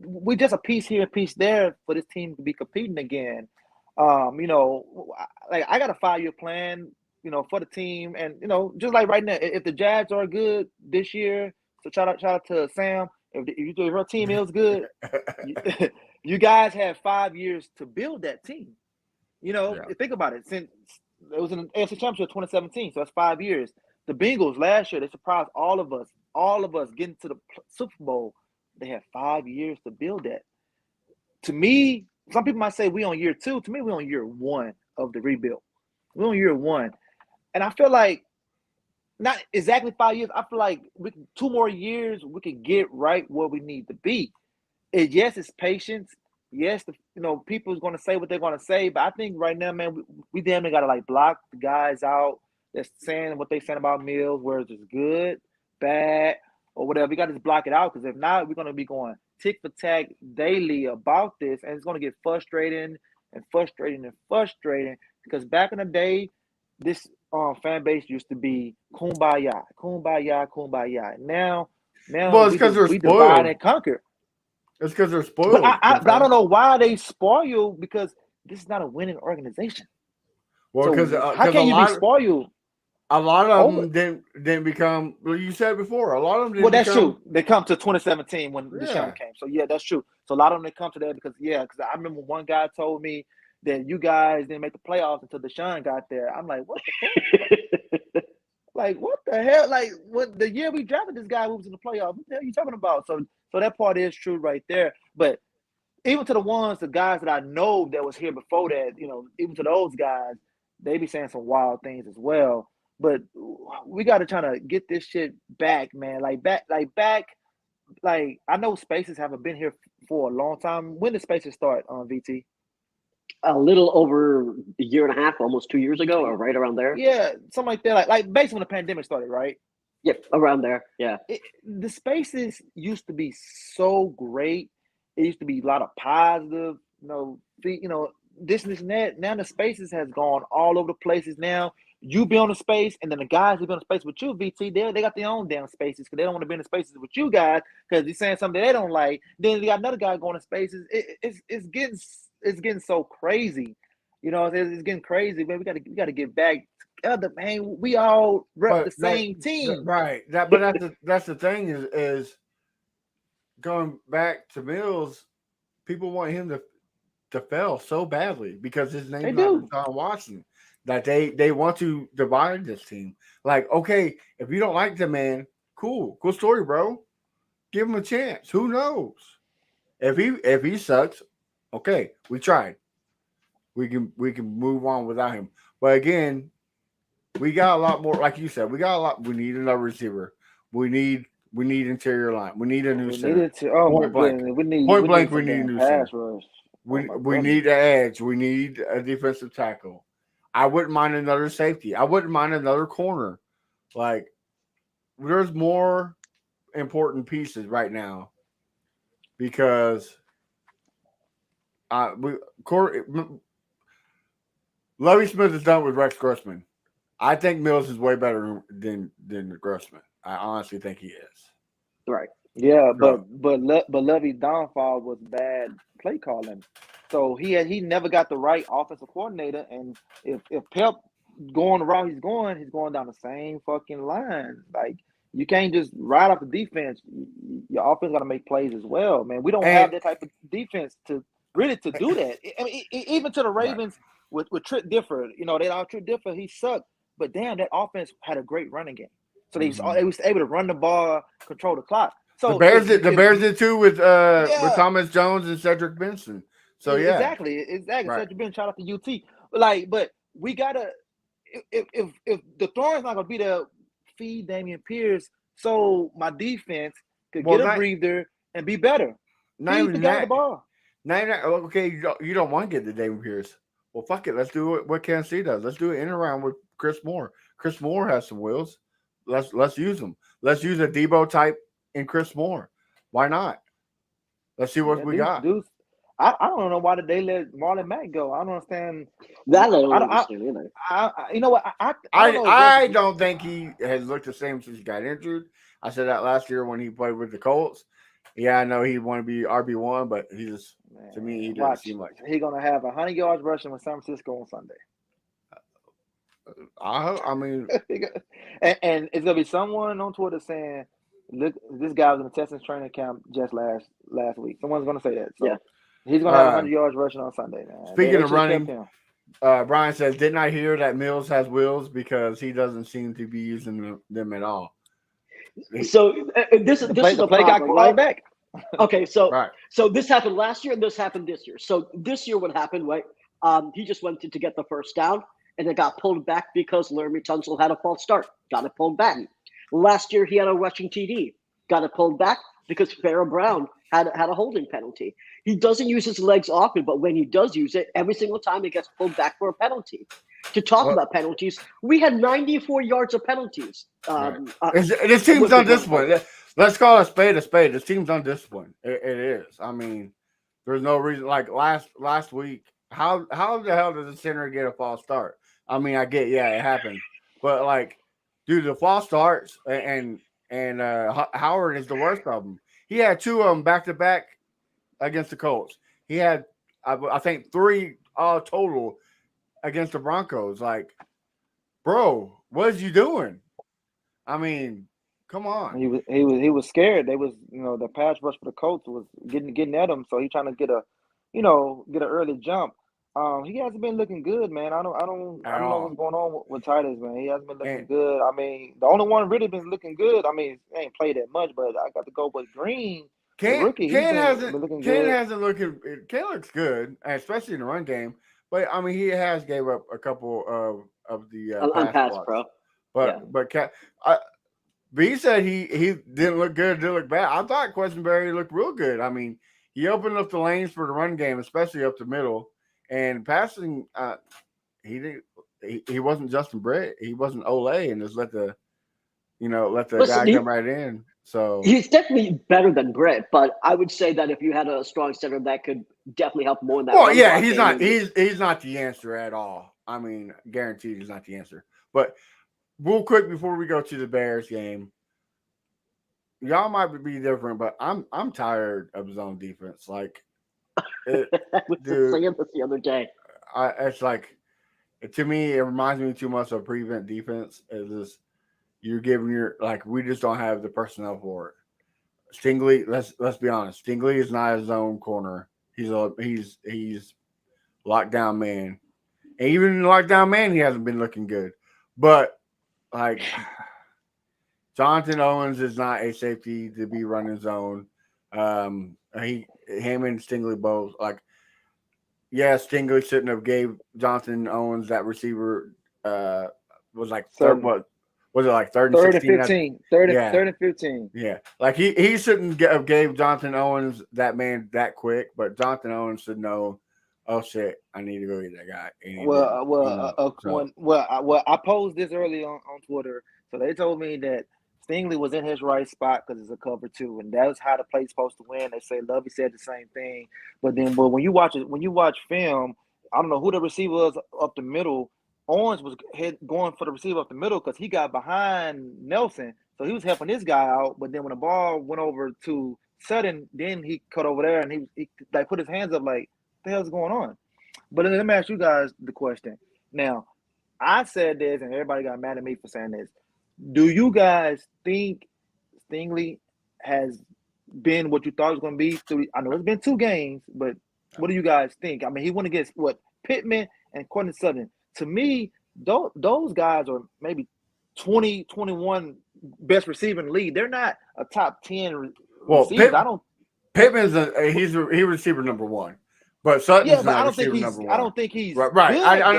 we just a piece here, a piece there for this team to be competing again. Like I got a 5-year plan, for the team, and just like right now, if the Jags are good this year, so shout out to Sam. If your team is good, you guys have 5 years to build that team. Think about it. Since it was in the AFC Championship 2017, so that's 5 years. The Bengals last year, they surprised all of us getting to the Super Bowl. They had 5 years to build that. To me, some people might say we on year 2. To me, we on year 1 of the rebuild. We're on year 1. And I feel like not exactly 5 years. I feel like 2 more years, we can get right where we need to be. Yes, it's patience. Yes, people's going to say what they're going to say. But I think right now, man, we damn near got to block the guys out that's saying what they saying about Mills, whether it's good, bad, or whatever. We got to just block it out because if not, we're going to be going tick for tack daily about this, and it's going to get frustrating because back in the day, this fan base used to be kumbaya. Now well, it's because they're spoiled. Divide and conquer. It's because they're spoiled. But I don't know why they spoil you because this is not a winning organization. Well, because how can you be spoiled? A lot of them didn't become. Well, you said before. A lot of them didn't. Well, that's become, true. They come to 2017 when Yeah. Deshaun came. So yeah, that's true. So a lot of them they come to that because I remember one guy told me that you guys didn't make the playoffs until Deshaun got there. I'm like, what the fuck? Like, what the hell? Like, what the year we drafted this guy who was in the playoffs? What the hell are you talking about? So that part is true right there. But even to the guys that I know that was here before that, even to those guys, they be saying some wild things as well. But we got to try to get this shit back, man. Back. I know Spaces haven't been here for a long time. When did Spaces start on VT? A little over a year and a half, almost 2 years ago, or right around there. Yeah, something like that. Like basically when the pandemic started, right? Yep, around there. Yeah. The Spaces used to be so great. It used to be a lot of positive, this and that. Now the Spaces has gone all over the places. Now you be on the space, and then the guys who be on the space with you, VT, they got their own damn spaces because they don't want to be in the spaces with you guys because you're saying something they don't like. Then you got another guy going to spaces. It's getting so crazy. It's getting crazy, man. We got to get back together, man. We all rep the same team, right? But that's the thing is going back to Mills. People want him to fail so badly because his name's not Deshaun Watson. That they want to divide this team. Like, okay, if you don't like the man, cool story, bro. Give him a chance. Who knows? If he sucks, okay, we tried. We can move on without him. But again, we got a lot more. Like you said, we got a lot. We need another receiver. We need interior line. We need a new center. Point blank. We need a new center. We need an edge. We need a defensive tackle. I wouldn't mind another safety. I wouldn't mind another corner. Like, there's more important pieces right now because Lovie Smith is done with Rex Grossman. I think Mills is way better than Grossman. I honestly think he is. Right. Yeah, but Lovie's downfall was bad play calling. So he never got the right offensive coordinator, and if Pep going the route he's going down the same fucking line. Like, you can't just ride off the defense. Your offense got to make plays as well, man. We don't have that type of defense to do that. I mean, even to the Ravens with Trent Difford, they all Trent Difford, he sucked, but damn, that offense had a great running game. So they was able to run the ball, control the clock. So the Bears did too with Thomas Jones and Cedric Benson. So yeah, exactly. Right. Cedric Benson, shout out to UT. But we gotta if the throwing's not gonna be there, feed Dameon Pierce so my defense could get a breather and be better. Not even that. The ball. Okay, you don't want to get the Dameon Pierce. Well, fuck it. Let's do what Kansas City does. Let's do it in and around with Chris Moore. Chris Moore has some wheels. Let's use them. Let's use a Debo type in Chris Moore. Why not? Let's see what we got. I don't know why did they let Marlon Mack go. I don't understand. That I don't understand either. You know what? I don't think he has looked the same since he got injured. I said that last year when he played with the Colts. Yeah, I know he'd want to be RB1, but to me, he doesn't seem like he's gonna have 100 yards rushing with San Francisco on Sunday. I mean, and it's gonna be someone on Twitter saying, "Look, this guy was in the Texans training camp just last week." Someone's gonna say that. So yeah. He's going to have 100 yards rushing on Sunday, man. Speaking of running, Brian says, didn't I hear that Mills has wheels because he doesn't seem to be using them at all? So this is the play got quarterback. Right? Okay, so this happened last year and this happened this year. So this year what happened, right? He just went to get the first down and it got pulled back because Laramie Tunsil had a false start. Got it pulled back. Last year he had a rushing TD. Got it pulled back because Farrah Brown had a holding penalty. He doesn't use his legs often, but when he does use it, every single time it gets pulled back for a penalty. To talk about penalties, we had 94 yards of penlties. This team's undisciplined. Let's call a spade a spade. This team's undisciplined. It is. I mean, there's no reason. Like last week, how the hell does the center get a false start? I mean, I get, it happened, but like, dude, the false starts and Howard is the worst of them. He had 2 of them back to back against the Colts. He had, I think, 3 all total against the Broncos. Like, bro, what is you doing? I mean, come on. He was scared. They was the pass rush for the Colts was getting at him, so he trying to get an early jump. He hasn't been looking good, man. I don't know what's going on with Titus, man. He hasn't been looking good. I mean, the only one really been looking good. I mean, he ain't played that much, but I got to go with Green, the rookie. Ken looks good, especially in the run game. But I mean, he has gave up a couple of the pass blocks. Pro. But B said he didn't look good, didn't look bad. I thought Questenberry looked real good. I mean, he opened up the lanes for the run game, especially up the middle. And passing, he wasn't Justin Britt. He wasn't Olay, and just let the guy come right in. So he's definitely better than Britt, but I would say that if you had a strong center, that could definitely help more in that. Well, yeah, he's not the answer at all. I mean, guaranteed he's not the answer. But real quick before we go to the Bears game, y'all might be different, but I'm tired of zone defense. Like, I was saying this the other day. It's like, to me, it reminds me too much of prevent defense. It's just you're giving we just don't have the personnel for it. Stingley, let's be honest. Stingley is not a zone corner. He's lockdown man. And even in lockdown man, he hasn't been looking good. But Jonathan Owens is not a safety to be running zone. Him and Stingley both Stingley shouldn't have gave Jonathan Owens that receiver. Was like third. What was it like? Third and 15. Third and 15. Yeah, like he shouldn't have gave Jonathan Owens that man that quick. But Jonathan Owens should know. Oh shit! I need to go get that guy. I posed this early on Twitter. So they told me that Stingley was in his right spot because it's a cover 2, and that's how the play's supposed to win. They say Lovey said the same thing, but when you watch film, I don't know who the receiver was up the middle. Owens was going for the receiver up the middle because he got behind Nelson, so he was helping this guy out. But then when the ball went over to Sutton, then he cut over there and he put his hands up like, what the hell's going on? But let me ask you guys the question. Now, I said this, and everybody got mad at me for saying this. Do you guys think Stingley has been what you thought it was going to be? I know it's been 2 games, but what do you guys think? I mean, he went against Pittman and Courtland Sutton. To me, those guys are maybe 20, 21 best receiver in the league. They're not a top 10 receiver. Pittman's he's receiver number 1. But Sutton's not receiver number 1. I don't think he's right. Good, I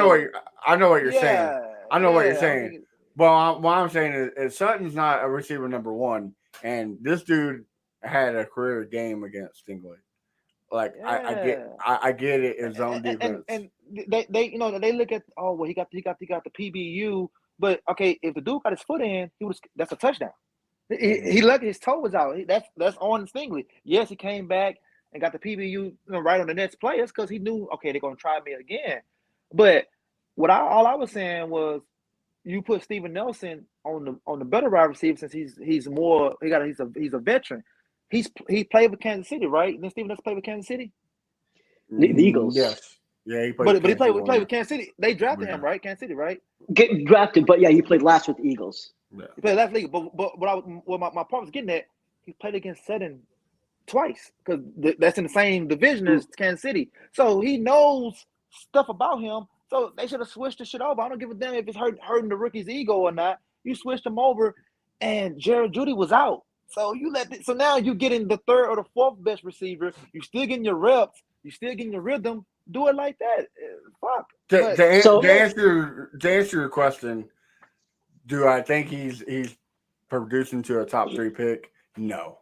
know what you're saying. I know what you're saying. I mean, well, what I'm saying is Sutton's not a receiver number 1, and this dude had a career game against Stingley. I get it in zone defense. And they look at he got the PBU, but okay, if the dude got his foot in, that's a touchdown. He lucky his toe was out. That's on Stingley. Yes, he came back and got the PBU right on the next players because he knew they're gonna try me again. But all I was saying was you put Steven Nelson on the better wide receiver since he's a veteran. He played with Kansas City, right? Didn't Steven Nelson play with Kansas City? The Eagles. Yes. Yeah, he played. But he played with Kansas City. They drafted him, right? Kansas City, right? Get drafted, but yeah, he played last with the Eagles. Yeah. He played last league. But my point was getting at, he played against Sutton twice because that's in the same division as Kansas City. So he knows stuff about him. So they should have switched the shit over. I don't give a damn if it's hurting the rookie's ego or not. You switched him over, and Jared Jeudy was out. So so now you're getting the 3rd or the 4th best receiver. You're still getting your reps. You're still getting your rhythm. Do it like that. Fuck. To answer your question, do I think he's producing to a top 3 pick? No.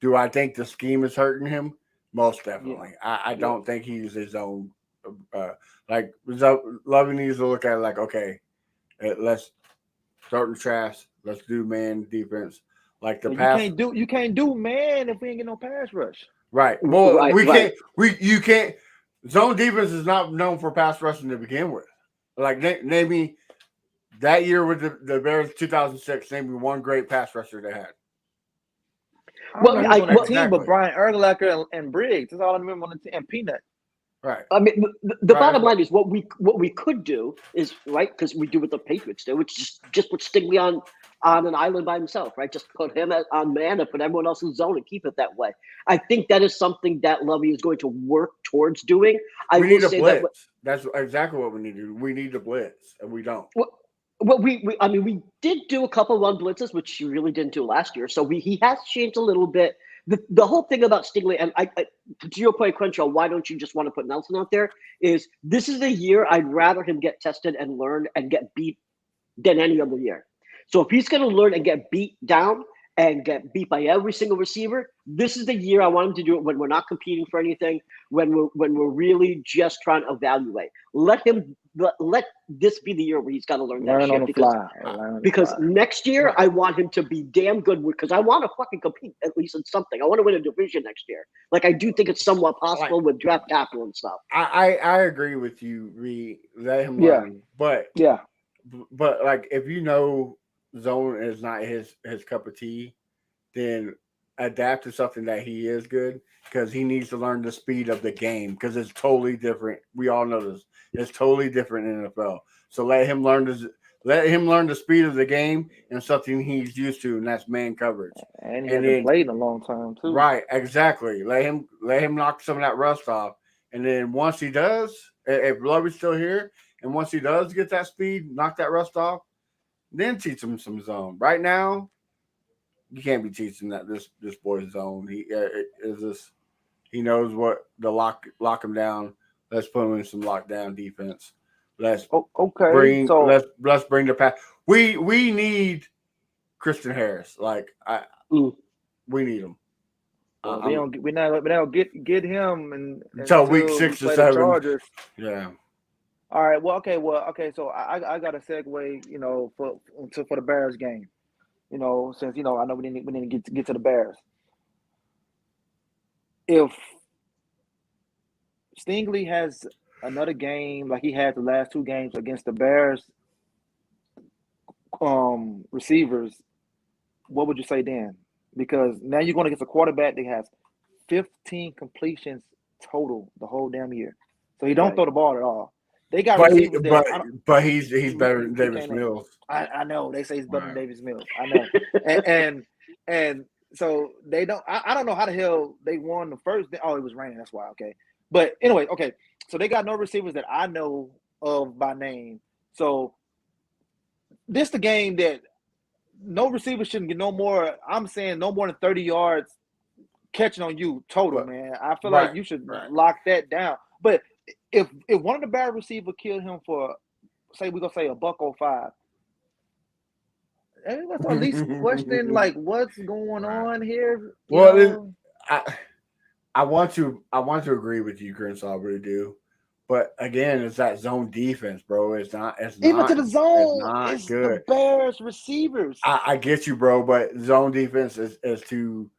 Do I think the scheme is hurting him? Most definitely. Yeah. I don't think he's his own. Lovey needs to look at it like, okay, let's start the trash. Let's do man defense. Like the pass. You can't do man if we ain't get no pass rush. Right. Well, you can't. Zone defense is not known for pass rushing to begin with. Like name me that year with the Bears 2006. Name me one great pass rusher they had. But Brian Urlacher and Briggs. That's all I remember on the team. And Peanut. Right. I mean, the Right. bottom line is what we could do is right because we do what the Patriots do, which is just put Stingley on an island by himself, right? Just put him on man and put everyone else in zone and keep it that way. I think that is something that Lovey is going to work towards doing. I We will need a say blitz. that. That's exactly what we need to do. We need a blitz, and we don't. Well, I mean, we did do a couple run blitzes, which he really didn't do last year. So he has changed a little bit. The whole thing about Stingley, and I to your point, Crenshaw, why don't you just want to put Nelson out there? Is this is the year I'd rather him get tested and learn and get beat than any other year. So if he's going to learn and get beat down and get beat by every single receiver, this is the year I want him to do it when we're not competing for anything, when we're really just trying to evaluate. Let this be the year where he's got to learn that Learn shit on the fly. because next year I want him to be damn good because I want to fucking compete at least in something. I want to win a division next year. Like I do think it's somewhat possible with draft capital and stuff. I agree with you, Reed. Let him learn. But like if you know zone is not his cup of tea, then adapt to something that he is good because he needs to learn the speed of the game because it's totally different. We all know this. It's totally different in the NFL. So let him learn the speed of the game and something he's used to, and that's man coverage. And he hasn't played in a long time too. Right, exactly. Let him knock some of that rust off, and then once he does, if Lovey's still here, and once he does get that speed, knock that rust off, then teach him some zone. Right now, you can't be teaching that this boy's zone. He knows what to lock him down. Let's put him in some lockdown defense. Let's bring the pass. We need Christian Harris. Like we need him. We're not gonna get him until week 6 or 7. Chargers. Yeah. All right. Well, okay. So I got a segue, for the Bears game. Since I know we didn't get to the Bears. If Stingley has another game like he had the last 2 games against the Bears receivers, what would you say then? Because now you're going against a quarterback that has 15 completions total the whole damn year. So he don't throw the ball at all. They got receivers but he's better than Davis Mills. I know. They say he's better than Davis Mills. I know. and so they don't I don't know how the hell they won the first day. Oh, it was raining, that's why. Okay. But anyway, okay. So they got no receivers that I know of by name. So this the game that no receiver shouldn't get no more. I'm saying no more than 30 yards catching on you total, man. I feel like you should lock that down. But if one of the bad receiver killed him for, say we're gonna say $105, let's at least question like what's going on here. Well, I want to agree with you, Crenshaw. I really do. But again, it's that zone defense, bro. It's even to the zone. It's not good. The Bears receivers. I get you, bro. But zone defense is to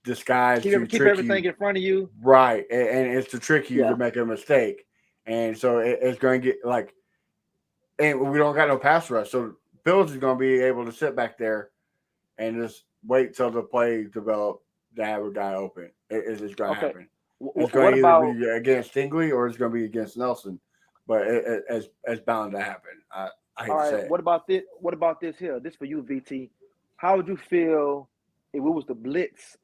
disguise, keep everything in front of you, right? And it's to trick you to make a mistake. And so it's going to get like, and we don't got no pass rush, so Bills is going to be able to sit back there and just wait till the play develop to have a guy open. It's going to happen. It's going to either be against Stingley or it's going to be against Nelson, but it's bound to happen. I hate to say it. What about this? What about this here? This for you, VT. How would you feel if it was the blitz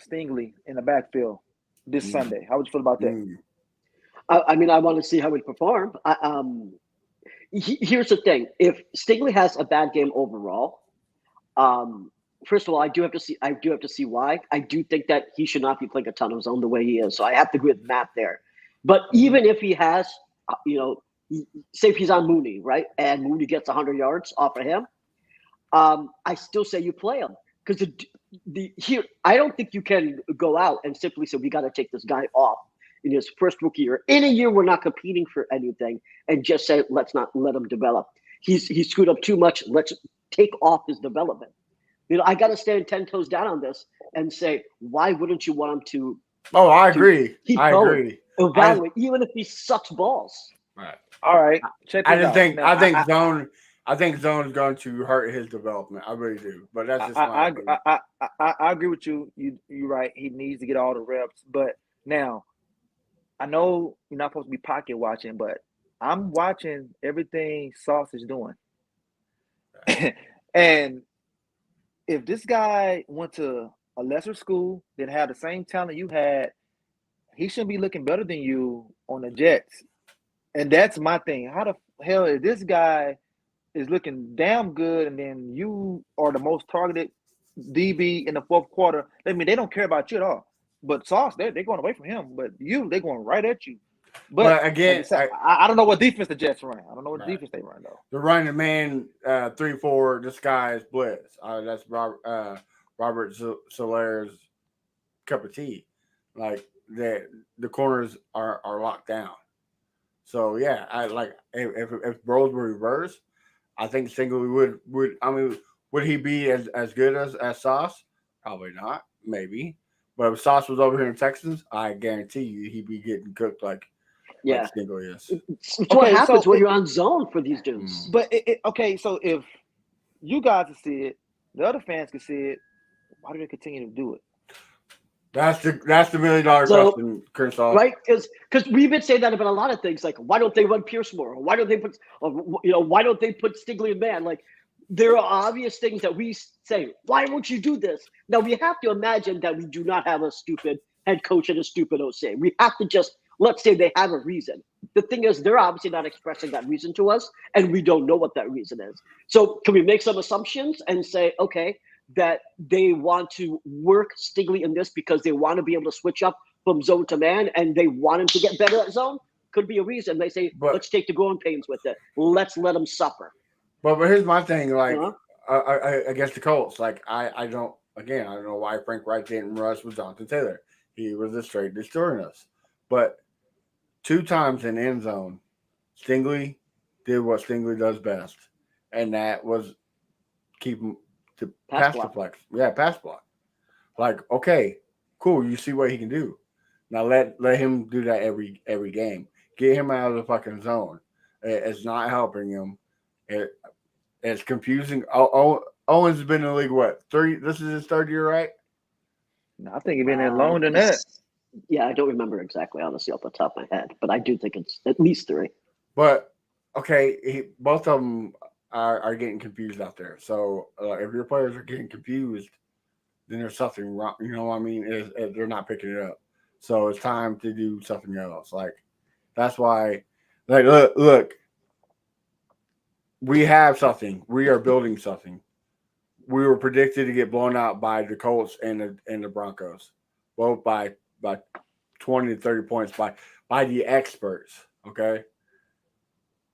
Stingley in the backfield this Sunday? How would you feel about that? I mean, I want to see how he perform. Here's the thing: if Stingley has a bad game overall, first of all, I do have to see why. I do think that he should not be playing a ton of zone the way he is. So I have to agree with Matt there. But even if he has, say if he's on Mooney, right, and Mooney gets 100 yards off of him, I still say you play him because I don't think you can go out and simply say we got to take this guy off in his first rookie year, in a year we're not competing for anything, and just say let's not let him develop. He's screwed up too much. Let's take off his development. I got to stand 10 toes down on this and say, why wouldn't you want him to? Oh, I agree. Agree. Evaluate, even if he sucks balls. Right. All right. Check this out. I think zone is going to hurt his development. I really do. But that's just I agree with you. You're right. He needs to get all the reps. But now, I know you're not supposed to be pocket watching, but I'm watching everything Sauce is doing. And if this guy went to a lesser school that had the same talent you had, he shouldn't be looking better than you on the Jets. And that's my thing. How the hell is this guy is looking damn good, and then you are the most targeted DB in the fourth quarter? I mean, they don't care about you at all. But Sauce, they're going away from him. But they're going right at you. But again, I don't know what defense the Jets run. I don't know what defense they run, though. They're running man 3-4 disguised blitz. That's Robert Solaire's cup of tea. Like the corners are locked down. So yeah, if Burrows were reversed, I think Stingley would. I mean, would he be as good as Sauce? Probably not. Maybe. But if Sauce was over here in Texans, I guarantee you he'd be getting cooked like Stingley is. It's what happens when you're on zone for these dudes. But okay, so if you guys can see it, the other fans can see it, why do they continue to do it? That's the $1 million question, Chris. Right? Because we've been saying that about a lot of things. Like, why don't they run Pierce more? Or why don't they put Stingley in man? Like, there are obvious things that we say, why won't you do this? Now, we have to imagine that we do not have a stupid head coach and a stupid OC. We have to just, let's say they have a reason. The thing is, they're obviously not expressing that reason to us, and we don't know what that reason is. So can we make some assumptions and say, okay, that they want to work Stingley in this because they want to be able to switch up from zone to man, and they want him to get better at zone? Could be a reason. They say, let's take the growing pains with it. Let's let him suffer. But here's my thing, like against the Colts, like I don't know why Frank Reich didn't rush with Jonathan Taylor. He was a straight destroying us. But 2 times in end zone, Stingley did what Stingley does best, and that was keep him to pass deflection. Yeah, pass block. Like, okay, cool. You see what he can do. Now let him do that every game. Get him out of the fucking zone. It's not helping him. It's confusing. Owens has been in the league, what, 3? This is his 3rd year, right? No, I think he's been in longer than that. Yeah, I don't remember exactly, honestly, off the top of my head, but I do think it's at least 3. But, okay, both of them are getting confused out there. So, if your players are getting confused, then there's something wrong. You know what I mean? They're not picking it up. So, it's time to do something else. Like, that's why, like, look. We have something. We are building something. We were predicted to get blown out by the Colts and the Broncos, both by 20 to 30 points by the experts. Okay,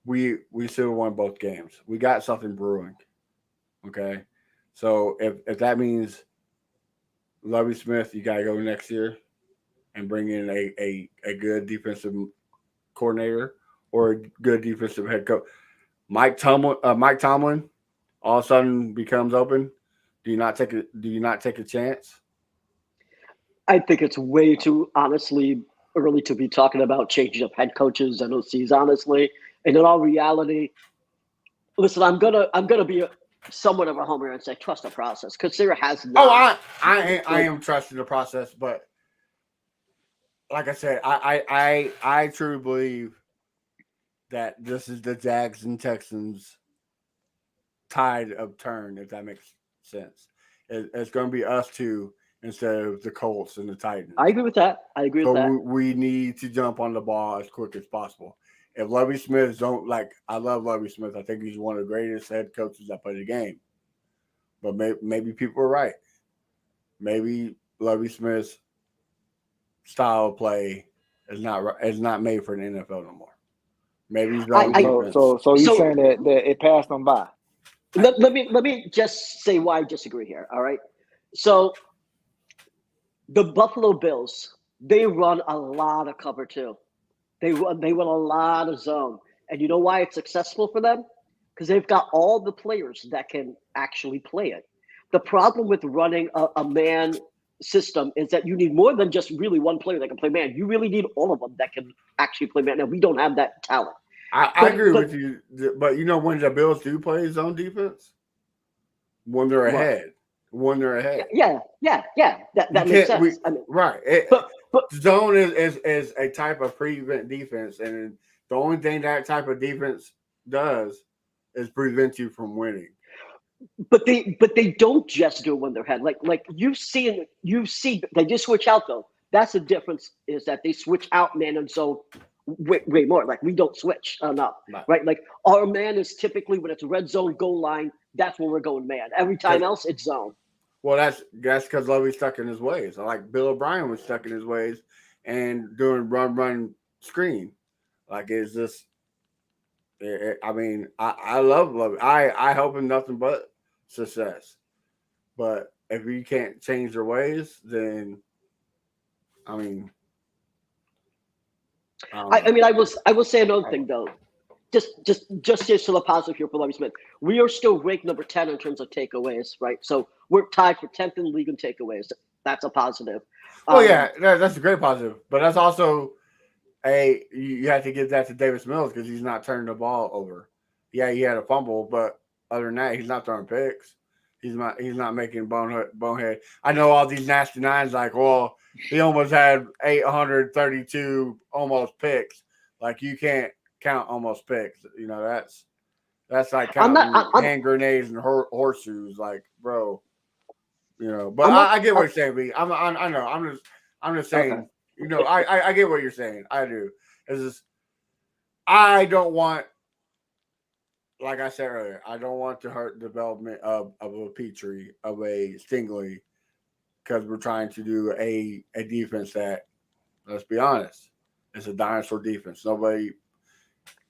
we still won both games. We got something brewing. Okay, so if that means Lovie Smith, you gotta go next year and bring in a good defensive coordinator or a good defensive head coach. Mike Tomlin, all of a sudden becomes open. Do you not take a chance? I think it's way too honestly early to be talking about changing up head coaches and OCs. Honestly, and in all reality, listen, I'm gonna be somewhat of a homer and say trust the process because there has not. I am trusting the process, but like I said, I truly believe that this is the Jags and Texans tide of turn, if that makes sense. It's going to be us two instead of the Colts and the Titans. I agree with that. We need to jump on the ball as quick as possible. If Lovie Smith I love Lovie Smith. I think he's one of the greatest head coaches that played the game. But maybe people are right. Maybe Lovie Smith's style of play is not made for an NFL no more. Maybe he's not. So you're saying that it passed them by? Let me just say why I disagree here. All right. So the Buffalo Bills, they run a lot of cover too. They run a lot of zone, and you know why it's successful for them? Because they've got all the players that can actually play it. The problem with running a man system is that you need more than just really one player that can play man. You really need all of them that can actually play man. Now, we don't have that talent. I agree with you, but you know when the Bills do play zone defense? When they're ahead. Yeah. That makes sense. Right. zone is a type of prevent defense, and the only thing that type of defense does is prevent you from winning. But they don't just do it when they're ahead. Like you see they just switch out though. That's the difference, is that they switch out man and zone way more. Like we don't switch enough, right? Like our man is typically when it's red zone goal line. That's when we're going man. Every time else, it's zone. Well, that's because Lovey's stuck in his ways. Like Bill O'Brien was stuck in his ways and doing run screen. Like it's just. I mean, I love Lovey. I hope him nothing but success. But if you can't change your ways, then I mean. I mean, I will say another thing though. Just to the positive here for Lovie Smith. We are still ranked number 10 in terms of takeaways, right? So we're tied for 10th in the league in takeaways. That's a positive. Oh yeah, that's a great positive. But that's also you have to give that to Davis Mills because he's not turning the ball over. Yeah, he had a fumble, but other than that, he's not throwing picks. He's not making bonehead. I know all these nasty nines like, well, he almost had 832 almost picks. Like you can't count almost picks. You know, that's like counting hand grenades and horseshoes. Like, bro, you know. But I get what you're saying, B. I know. I'm just saying. Okay. You know, I get what you're saying. I do. It's just I don't want. Like I said earlier, I don't want to hurt the development of a Petrie, of a Stingley, because we're trying to do a defense that, let's be honest, it's a dinosaur defense. Nobody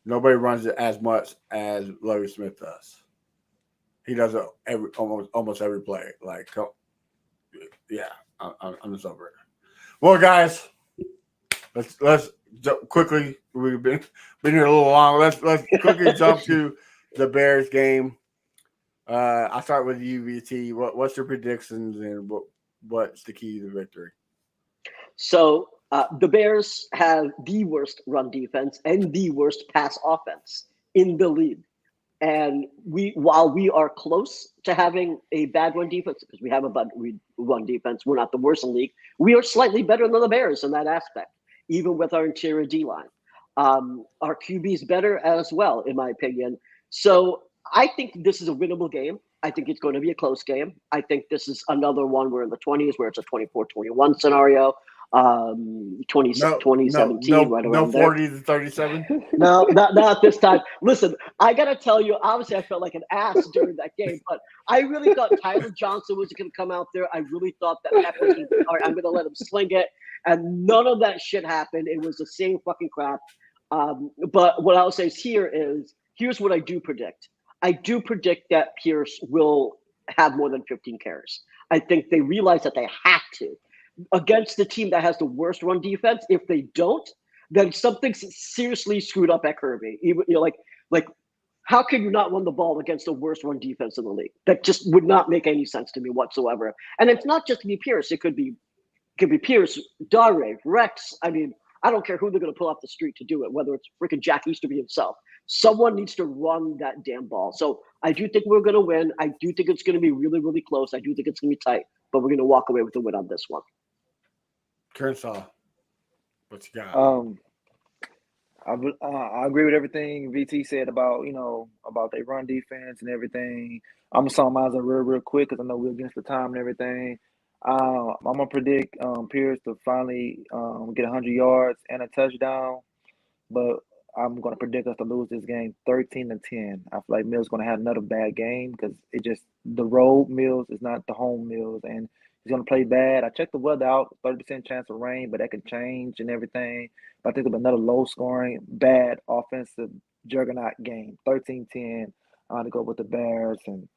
runs it as much as Lovie Smith does. He does it almost every play. Like, yeah, I'm just over it. Well, guys, let's quickly. We've been here a little long. Let's quickly jump to the Bears game. I'll start with you, VT. What's your predictions and what's the key to the victory? So the Bears have the worst run defense and the worst pass offense in the league. And while we are close to having a bad run defense, because we have a bad run defense, we're not the worst in the league. We are slightly better than the Bears in that aspect, even with our interior D-line. Our QB is better as well, in my opinion. So I think this is a winnable game. I think it's going to be a close game. I think this is another one where in the 20s, where it's a 24-21 scenario. 2017, right around there. 40 to 37. No, not this time. Listen, I gotta tell you, obviously I felt like an ass during that game, but I really thought Tyler Johnson was going to come out there. I really thought that Pep was going to, all right, I'm going to let him sling it, and none of that shit happened. It was the same fucking crap. But what I'll say is here's what I do predict. I do predict that Pierce will have more than 15 carries. I think they realize that they have to. Against the team that has the worst run defense, if they don't, then something's seriously screwed up at Kirby. You know, like how can you not run the ball against the worst run defense in the league? That just would not make any sense to me whatsoever. And it's not just to be Pierce; it could be Pierce, Dare, Rex. I mean, I don't care who they're going to pull off the street to do it, whether it's freaking Jack Easterby himself. Someone needs to run that damn ball. So I do think we're going to win. I do think it's going to be really, really close. I do think it's going to be tight, but we're going to walk away with a win on this one. Kershaw, what you got? I agree with everything VT said about their run defense and everything. I'm gonna summarize it real quick because I know we're against the time and everything. I'm gonna predict Pierce to finally get 100 yards and a touchdown, but I'm gonna predict us to lose this game 13-10. I feel like Mills is gonna have another bad game because the road Mills is not the home Mills, and he's going to play bad. I checked the weather out, 30% chance of rain, but that can change and everything. But I think it'll be another low-scoring, bad offensive juggernaut game, 13-10 to go with the Bears. And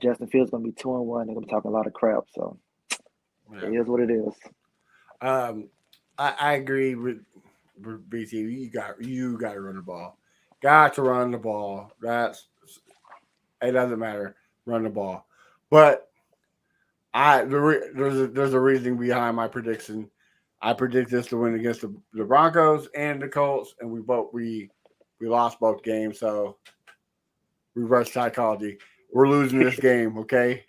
Justin Fields is going to be 2-1. They're going to be talking a lot of crap. So It is what it is. I agree with BT. You got to run the ball. Got to run the ball. It doesn't matter. Run the ball. But there's a reason behind my prediction. I predict this to win against the Broncos and the Colts, and we lost both games. So reverse psychology. We're losing this game, okay?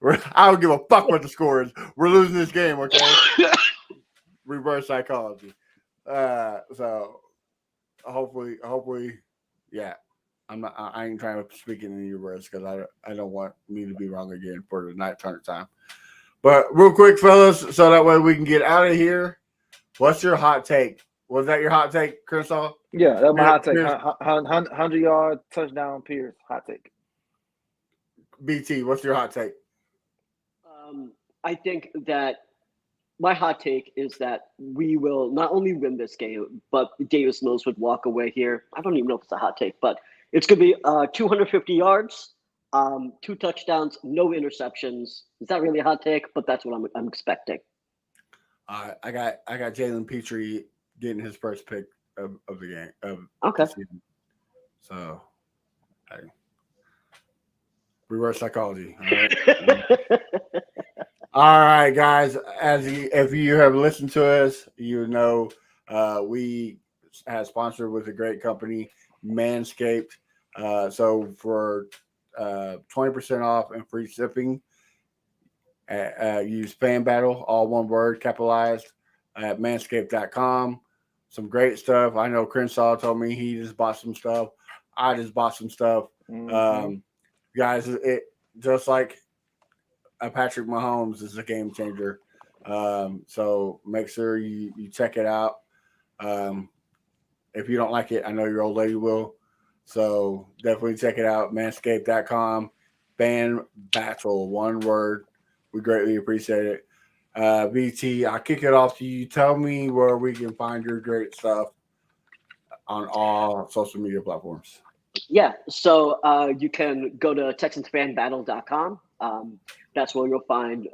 I don't give a fuck what the score is. We're losing this game, okay? Reverse psychology. So hopefully, yeah. I ain't trying to speak in any words because I don't want me to be wrong again for the night turn time. But real quick, fellas, so that way we can get out of here. What's your hot take? Was that your hot take, Crenshaw? Yeah, that's my hot take. Pierce. 100-yard touchdown, Pierce. Hot take. BT, what's your hot take? I think that my hot take is that we will not only win this game, but Davis Mills would walk away here. I don't even know if it's a hot take, but it's going to be 250 yards, 2 touchdowns, no interceptions. Is that really a hot take? But that's what I'm expecting. I got Jalen Petrie getting his first pick of the game. Okay. The season. So, reverse psychology. All right. All right, guys. If you have listened to us, you know we have sponsored with a great company, Manscaped. So for 20% off and free shipping, use Fan Battle, all one word, capitalized, at manscaped.com. Some great stuff. I know Crenshaw told me he just bought some stuff. I just bought some stuff. Mm-hmm. Guys, it just like Patrick Mahomes is a game changer. So make sure you check it out. If you don't like it, I know your old lady will. So definitely check it out. Manscaped.com. Fan Battle, one word. We greatly appreciate it. BT, I'll kick it off to you. Tell me where we can find your great stuff on all social media platforms. Yeah, so you can go to TexansFanBattle.com. That's where you'll find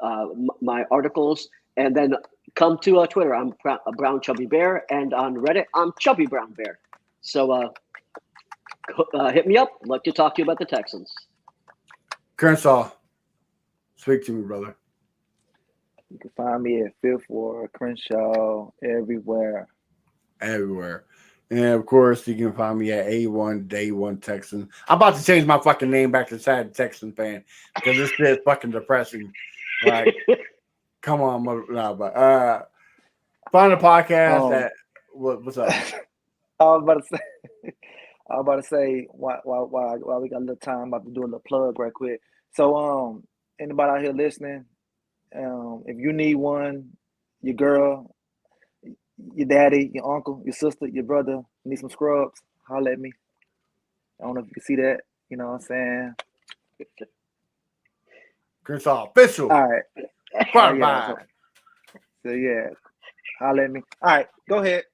my articles. And then come to Twitter. I'm Brown Chubby Bear. And on Reddit, I'm Chubby Brown Bear. So hit me up. I'd like to talk to you about the Texans. Crenshaw, speak to me, brother. You can find me at Fifth Ward, Crenshaw, everywhere. Everywhere. And of course, you can find me at A1 Day One Texan. I'm about to change my fucking name back to Sad Texan Fan because this shit is fucking depressing. Like, come on, but find a podcast at what's up? I was about to say while we got a little time, I'm about to do a little plug right quick. So anybody out here listening, if you need one, your girl, your daddy, your uncle, your sister, your brother need some scrubs, holler at me. I don't know if you can see that. You know what I'm saying? Crenshaw official. All right. Qualified. So yeah, holler at me. All right, go ahead.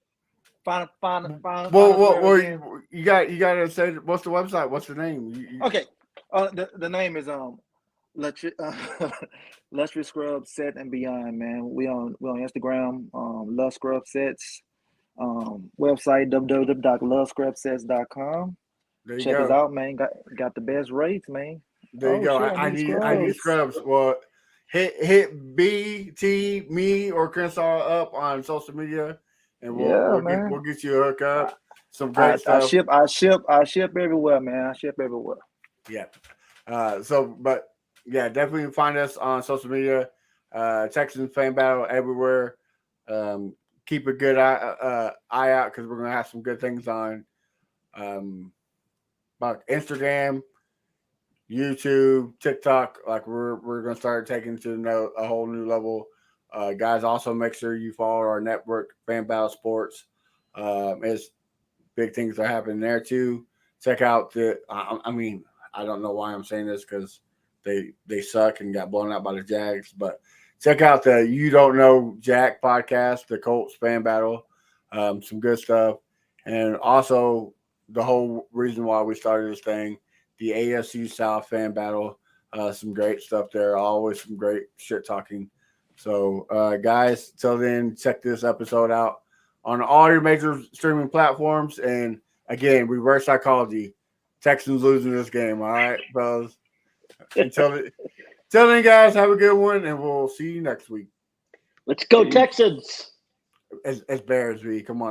Find. Well, you got to say what's the website? What's the name? Okay. The name is Lustrous Scrub Set and Beyond, man. We on Instagram, Love Scrub Sets. Website www.lovescrubsets.com. Check us out, man. Got the best rates, man. There you go. Shit, I need scrubs. Well, hit BT, me, or Crenshaw up on social media, and we'll get you a hookup. Some great stuff. I ship everywhere, man. I ship everywhere. Yeah. But yeah, definitely find us on social media. Texans Fan Battle everywhere. Keep a good eye out because we're gonna have some good things on about Instagram, YouTube, TikTok. Like we're gonna start taking to a whole new level. Guys, also make sure you follow our network, Fan Battle Sports. It's big things are happening there too. Check out I mean, I don't know why I'm saying this because they suck and got blown out by the Jags, but check out the You Don't Know Jack podcast, the Colts Fan Battle. Some good stuff. And also the whole reason why we started this thing, the AFC South Fan Battle. Some great stuff there. Always some great shit talking. So, guys, till then, check this episode out on all your major streaming platforms. And, again, reverse psychology. Texans losing this game, all right, fellas? Until then, guys, have a good one, and we'll see you next week. Let's go, Texans. As Bears, come on.